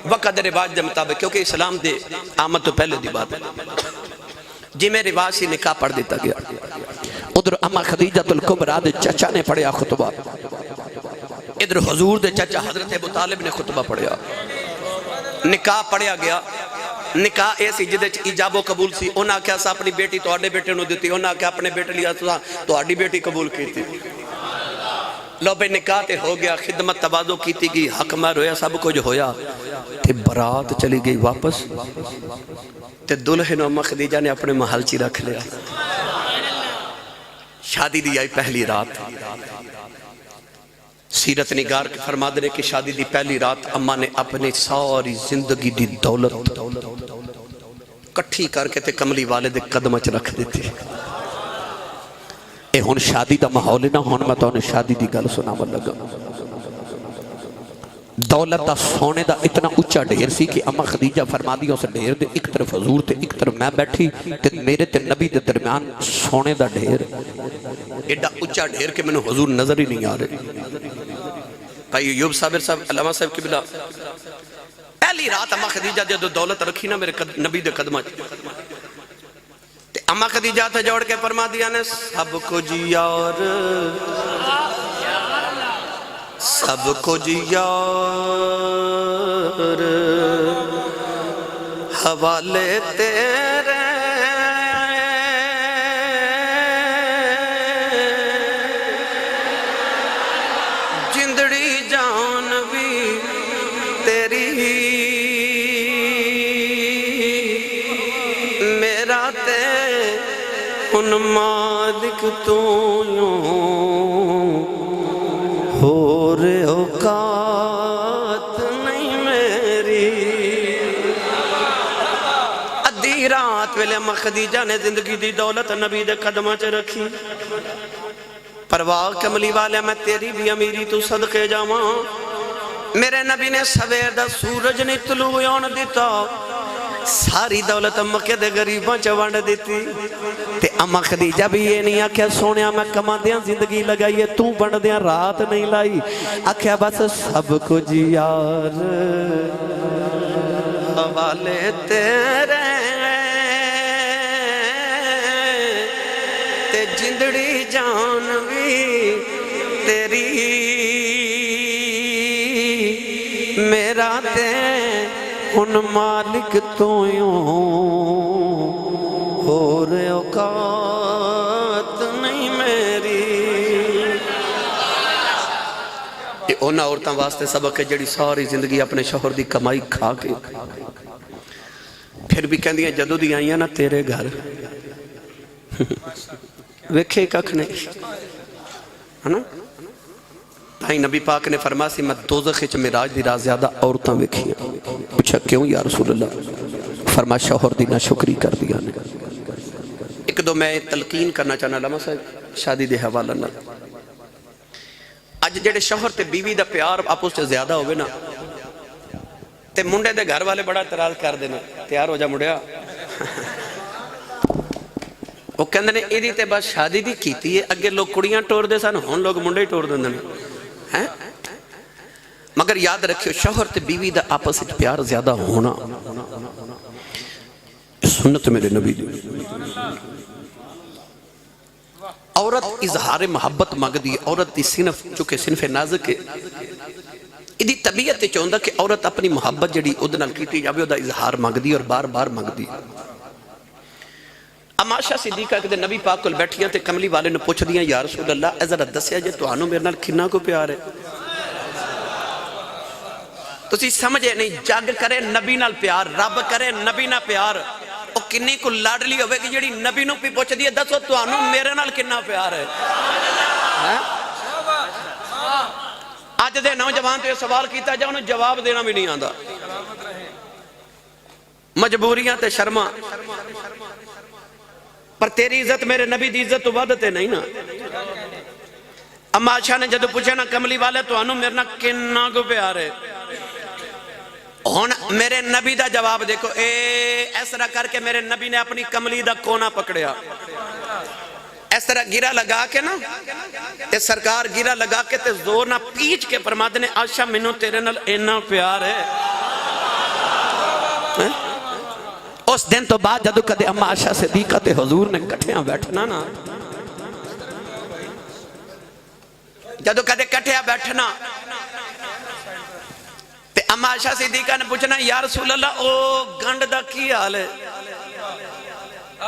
وقت رواج دے مطابق کیونکہ اسلام دے آمد تو پہلے دی بات ہے جی میں رواج سی نکاح پڑھ دیتا گیا ادھر اما خدیجہ الکبریٰ دے چچا نے پڑھیا خطبہ ادھر حضور دے چچا حضرت ابو طالب نے خطبہ پڑھیا نکاح پڑھیا گیا نکاح ایسی جدے ایجاب و قبول سی انہاں کیا سا اپنی بیٹی تو آڑے بیٹے نو دیتی انہاں کیا اپنے بیٹے لیا تو آڑی بیٹی قبول کی تھی لو بے نکاح تے ہو گیا خدمت تبادو کی تھی گی حق مر ہویا سب کچھ ہویا تے برات چلی گئی واپس تے دلہن اما خدیجہ نے اپنے محل چی رکھ لیا شادی دی آئی پہلی رات سیرت نگار کے فرما دنے کہ شادی دی پہلی رات اما نے اپنے ساری زندگی دی دولت کٹھی کر کے تے کملی والے دے قدمہ چ رکھ دیتے اے ہون شادی دا محول نہ ہون میں تو انہیں شادی دی گل سنا لگا دولت دا سونے دا اتنا اچھا ڈھیر سی کہ اما خدیجہ فرما دیا اسے ڈھیر دے ایک طرف حضور تے ایک طرف میں بیٹھی تے میرے تے نبی دے درمیان سونے دا ڈھیر ایڈا اچھا ڈھیر کہ میں نے حضور نظر ہی نہیں آ رہے بھائی ایوب صابر صاحب علامہ صاحب کی بلا پہلی رات اما خدیجہ جدو دولت رکھی نا میرے نبی دے قدمہ تے اما خدیجہ تھا جوڑ کے فرما دیا نے سب کچھ یار سب کچھ یار حوالے تیرے جندڑی جان بھی تیری میرا تے ان مالک تو یوں اور اوقات نہیں میری ادھی رات ویلے اما خدیجہ نے زندگی دی دولت نبی دے قدمہ چ رکھی پرواہ کملی والے میں تیری بھی امیری تو صدقے جاواں میرے نبی نے سویر دا سورج نہیں طلوع ہونے دیتا ساری دولت اما کے دے غریباں چوانڈ دیتی تے اما خدیجہ بھی یہ نہیں آکھیا سونیا میں کما دیاں زندگی لگائیے تو بند دیاں رات نہیں لائی آکھیا بس سب کچھ یار حوالے تیرے تے جندڑی جان بھی تیری میرا تے ان مالک تو یوں اور اوقات نہیں میری یہ انہاں عورتاں واسطے سبق ہے جڑی ساری زندگی اپنے شوہر دی کمائی کھا کے پھر بھی کہندی ہیں جدو دی آئیاں نا تیرے گھر ویکھے ککھ نہیں ہے نا تائیں نبی پاک نے فرما سی میں دوزخ وچ معراج دی رات زیادہ عورتاں ویکھیاں پوچھا کیوں یا رسول اللہ فرما شوہر دی ناشکری کر دیا نے ایک دو میں تلقین کرنا چاہنا علامہ صاحب شادی دے حوالہ نہ اج جڑے شوہر تے بیوی دا پیار آپس سے زیادہ ہوئے نا تے منڈے دے گھر والے بڑا اعتراض کر دینا تیار ہو جا مڑیا وہ کہندے نے ایدی تے بس شادی دی کیتی ہے اگے لوگ کڑیاں ٹور دے سن ہون لوگ منڈے ہی ٹور دیندے نے مگر یاد رکھیو شوہر تے بیوی دا آپس وچ پیار زیادہ ہونا سنت میرے نبی دی عورت اظہار محبت مانگ دی عورت دی صنف چونکہ صنف نازک ہے ਇਹਦੀ ਤਬੀਅਤ ਤੇ ਚਾਹੁੰਦਾ ਕਿ ਔਰਤ ਆਪਣੀ ਮੁਹੱਬਤ ਜਿਹੜੀ ਉਹਦੇ ਨਾਲ ਕੀਤੀ ਜਾਵੇ, ਉਹਦਾ ਇਜ਼ਹਾਰ ਮੰਗਦੀ ਔਰ ਬਾਰ-ਬਾਰ ਮੰਗਦੀ। ਅਮਾ ਆਇਸ਼ਾ ਸਿੱਦੀਕਾ ਕਿਤੇ ਨਬੀ ਪਾਕ ਕੋਲ ਬੈਠੀਆਂ ਤੇ ਕਮਲੀ ਵਾਲੇ ਨੂੰ ਪੁੱਛਦੀਆਂ, ਯਾ ਰਸੂਲ ਅੱਲਾ, ਇਹ ਜ਼ਰਾ ਦੱਸਿਆ ਜੇ ਤੁਹਾਨੂੰ ਮੇਰੇ ਨਾਲ ਕਿੰਨਾ ਕੋ ਪਿਆਰ ਹੈ। ਤੁਸੀਂ ਸਮਝੇ ਨਹੀਂ, ਜੱਗ ਕਰੇ ਨਬੀ ਨਾਲ ਪਿਆਰ, ਰੱਬ ਕਰੇ ਨਬੀ ਨਾਲ ਪਿਆਰ, ਉਹ ਕਿੰਨੀ ਕੁ ਲਾਡਲੀ ਹੋਵੇ ਕਿ ਜਿਹੜੀ ਨਬੀ ਨੂੰ ਵੀ ਪੁੱਛਦੀ ਹੈ, ਦੱਸੋ ਤੁਹਾਨੂੰ ਮੇਰੇ ਨਾਲ ਕਿੰਨਾ ਪਿਆਰ ਹੈ। ਅੱਜ ਦੇ ਨੌਜਵਾਨ ਤੋਂ ਇਹ ਸਵਾਲ ਕੀਤਾ ਜਾ, ਉਹਨੂੰ ਜਵਾਬ ਦੇਣਾ ਵੀ ਨਹੀਂ ਆਉਂਦਾ। ਮਜਬੂਰੀਆਂ ਤੇ ਸ਼ਰਮਾਂ, ਪਰ ਤੇਰੀ ਇੱਜ਼ਤ ਮੇਰੇ ਨਬੀ ਦੀ ਇੱਜ਼ਤ ਤੋਂ ਵੱਧ ਤੇ ਨਹੀਂ ਨਾ। ਅਮਾ ਆਇਸ਼ਾ ਨੇ ਜਦੋਂ ਪੁੱਛਿਆ ਨਾ, ਕਮਲੀ ਵਾਲੇ ਤੁਹਾਨੂੰ ਮੇਰੇ ਨਾਲ ਕਿੰਨਾ ਕੁ ਪਿਆਰ ਹੈ, ਹੁਣ ਮੇਰੇ ਨਬੀ ਦਾ ਜਵਾਬ ਦੇਖੋ। ਇਸ ਤਰ੍ਹਾਂ ਕਰਕੇ ਮੇਰੇ ਨਬੀ ਨੇ ਆਪਣੀ ਕਮਲੀ ਦਾ ਕੋਨਾ ਪਕੜਿਆ, ਇਸ ਤਰ੍ਹਾਂ ਗਿਰਾ ਲਗਾ ਕੇ ਨਾ, ਤੇ ਸਰਕਾਰ ਗਿਰਾ ਲਗਾ ਕੇ ਤੇ ਜ਼ੋਰ ਨਾਲ ਪੀਚ ਕੇ ਫਰਮਾਦੇ ਨੇ, ਆਇਸ਼ਾ ਮੈਨੂੰ ਤੇਰੇ ਨਾਲ ਇੰਨਾ ਪਿਆਰ ਹੈ। ਉਸ ਦਿਨ ਤੋਂ ਬਾਅਦ ਜਦੋਂ ਕਦੇ ਅਮਾ ਆਇਸ਼ਾ ਸਿੱਦੀਕਾ ਤੇ ਹਜ਼ੂਰ ਨੇ ਇਕੱਠਿਆਂ ਬੈਠਣਾ ਨਾ, ਜਦੋਂ ਕਦੇ ਇਕੱਠਿਆਂ ਬੈਠਣਾ ਤੇ ਅਮਾ ਆਇਸ਼ਾ ਸਿੱਦੀਕਾ ਨੇ ਪੁੱਛਣਾ, ਯਾ ਰਸੂਲ ਅੱਲਾ, ਉਹ ਗੰਢ ਦਾ ਕੀ ਹਾਲ ਹੈ।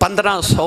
1500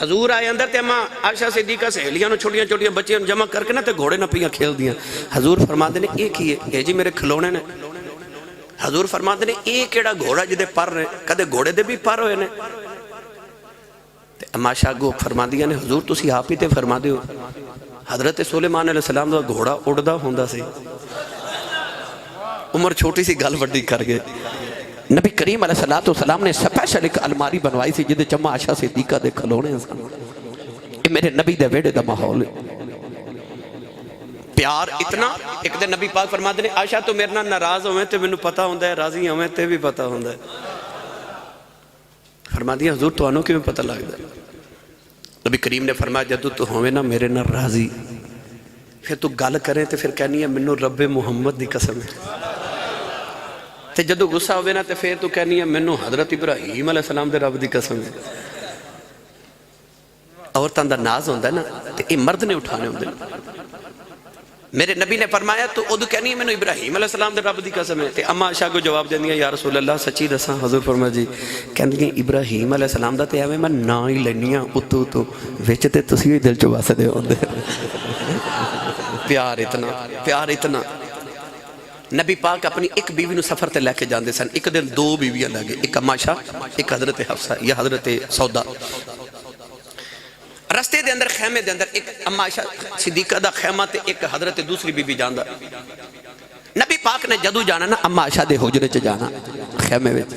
حضور آئے اندر تے اما عائشہ صدیقہ سہیلیاں نو چھوٹیاں چھوٹیاں بچیاں جمع کر کے نا تے گھوڑے نہ پیاں کھیل دیاں. حضور فرماتے نے اے کی ہے؟ اے جی میرے کھلونے نے. حضور فرماتے نے اے کیڑا گھوڑا جدے پر نے کدے گھوڑے دے بھی پر ہوئے نے. اما عائشہ کو فرما دیا نے حضور تسی آپ ہی تے فرما دیو حضرت سلیمان علیہ السلام دا گھوڑا اڑدا ہوندا سی. عمر چھوٹی سی گل وڈی کر گئے. نبی کریم علیہ السلام نے سپیشل ایک الماری بنوائی سی جدے چما عائشہ صدیقہ دے کھلونے سن. یہ میرے نبی دے ویڑے دا ماحول ہے. پیار اتنا ایک دے نبی پاک فرماتے نے عائشہ تو میرے نال ناراض ہوئے تے مینوں پتہ ہوندا ہے راضی ہوئے تے بھی پتہ ہوندا ہے. فرما دیا حضور تو آنوں کیوں پتہ لگدا ہے. نبی کریم نے فرمایا جدو تو ہوئے نا میرے نال راضی پھر تو گل کریں تے پھر کہنی ہے مینوں رب محمد دی قسم ہے. تے جدو غصہ ہوئے نا تے پھر تو کہنی ہے مینوں حضرت ابراہیم علیہ السلام دے رب دی قسم ہے. عورتاں دا ناز ہوندا ہے نا تے اے مرد نے اٹھانے ہوندے. میرے نبی نے فرمایا تو ادو کہنی ہے مینوں ابراہیم علیہ السلام دے رب دی قسم ہے. تے اما عائشہ کو جواب دیندی ہے یا رسول اللہ سچی دساں. حضور فرمایا جی. کہندی ہیں ابراہیم علیہ السلام دا تے ایویں میں نا ہی لینی ہاں اتو اتو وچ تے تسی ہی دل چ وسدے ہوندے. پیار اتنا پیار اتنا. نبی پاک اپنی ایک بیوی نو سفر تے لے کے جاندے سن. ایک دن دو بیویاں لے گئے ایک اما عائشہ ایک حضرت حفصہ یا حضرت سودا. رستے دے اندر خیمے دے اندر ایک اما عائشہ صدیقہ دا خیمہ تے ایک حضرت دوسری بی بی جاندہ. نبی پاک نے جدو جانا نا اما عائشہ دے حجرے چ جانا خیمے وچ.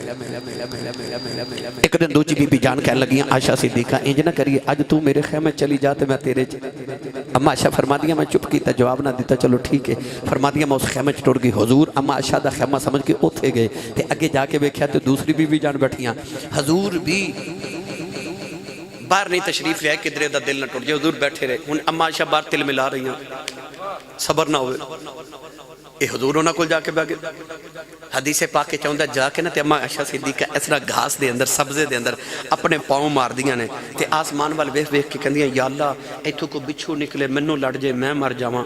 ایک دن دوجی بی بی جان کہنے لگیاں عائشہ صدیقہ انج نہ کریے اج تو میرے خیمے چلی جا تے میں تیرے چ. اما عائشہ فرما دیا میں چپ کیتا جواب نہ دیتا چلو ٹھیک ہے. فرما دیا میں اس خیمے چ ٹر گئی. حضور اما عائشہ دا خیمہ سمجھ کے اوتھے گئے تے اگے جا کے ویکھیا تے دوسری بی بی جان بیٹھیاں. حضور بھی باہر نہیں تشریف لے کدرے دا دل نہ ٹوٹ جائے. حضور بیٹھے رہے. ہن اما عائشہ باہر تل ملا رہی ہیں صبر نہ ہوئے. اے حضور انہاں کول جا کے بیٹھ گئے. حدیث پاک چاہندا جا کے نہ تے اما عائشہ صدیقہ اس طرح گھاس دے اندر سبزے دے اندر اپنے پاؤں مار دیاں نے تے آسمان وال ویکھ ویکھ کے کہندیاں یا اللہ ایتھوں کو بچھو نکلے مینوں لڑ جائے میں مر جاواں.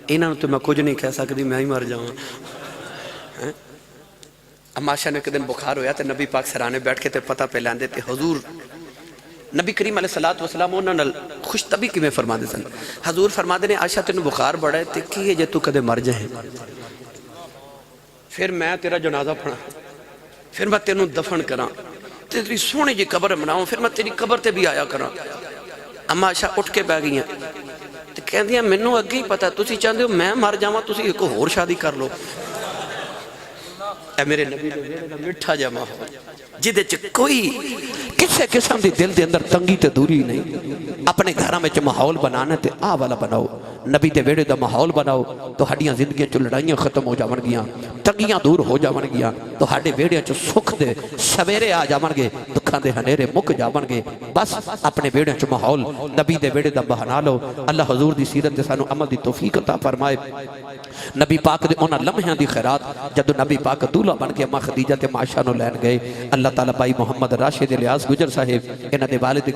انہاں نوں تے میں کچھ نہیں کہہ سکدی میں ہی مر جاواں. اما عائشہ نے ایک دن بخار ہویا تے نبی پاک سرانے بیٹھ کے تے پتہ پہ لیندے تے حضور نبی کریم علیہ السلام انہاں نال خوش طبی کیویں فرما دے سن. حضور فرما دے نے عائشہ تینوں بخار بڑا ہے تے کی ہے جے تو کدے مر جائے پھر میں تیرا جنازہ پڑھا پھر میں تینوں دفن کراں تے تیری سونے جی قبر بناؤں پھر میں تیری قبر تے بھی آیا کراں. اما عائشہ اٹھ کے بیٹھ گئیاں تے کہندیاں مینوں اگے ہی پتہ تسی چاہندے ہو میں مر جاواں تسی ایک ہور شادی کر لو. اے میرے نبی دے ویڑے دا میٹھا جا ماحول جدے چ کوئی کسے قسم دی دل دے اندر تنگی تے دوری نہیں. اپنے گھراں وچ ماحول بنانا تے آ والا بناؤ. نبی دے ویڑے دا ماحول بناؤ تو ہڈیاں زندگیاں چ لڑائیاں ختم ہو جاون گیاں تنگیاں دور ہو جاون گیاں تو ہڈے ویڑیاں چ سکھ دے سویرے آ جاون گے دکھاں دے ہنیرے مک جاون گے. بس اپنے ویڑیاں چ ماحول نبی دے ویڑے دا بہنا لو. اللہ حضور دی سیرت تے سانو عمل دی توفیق عطا فرمائے. نبی پاک دے انہاں لمحیاں دی خیرات جدو نبی پاک دولہا بن کے اما خدیجہ تے عائشہ نو لین گئے. اللہ تعالیٰ بھائی محمد راشد الیاس گجر صاحب انہاں دے والد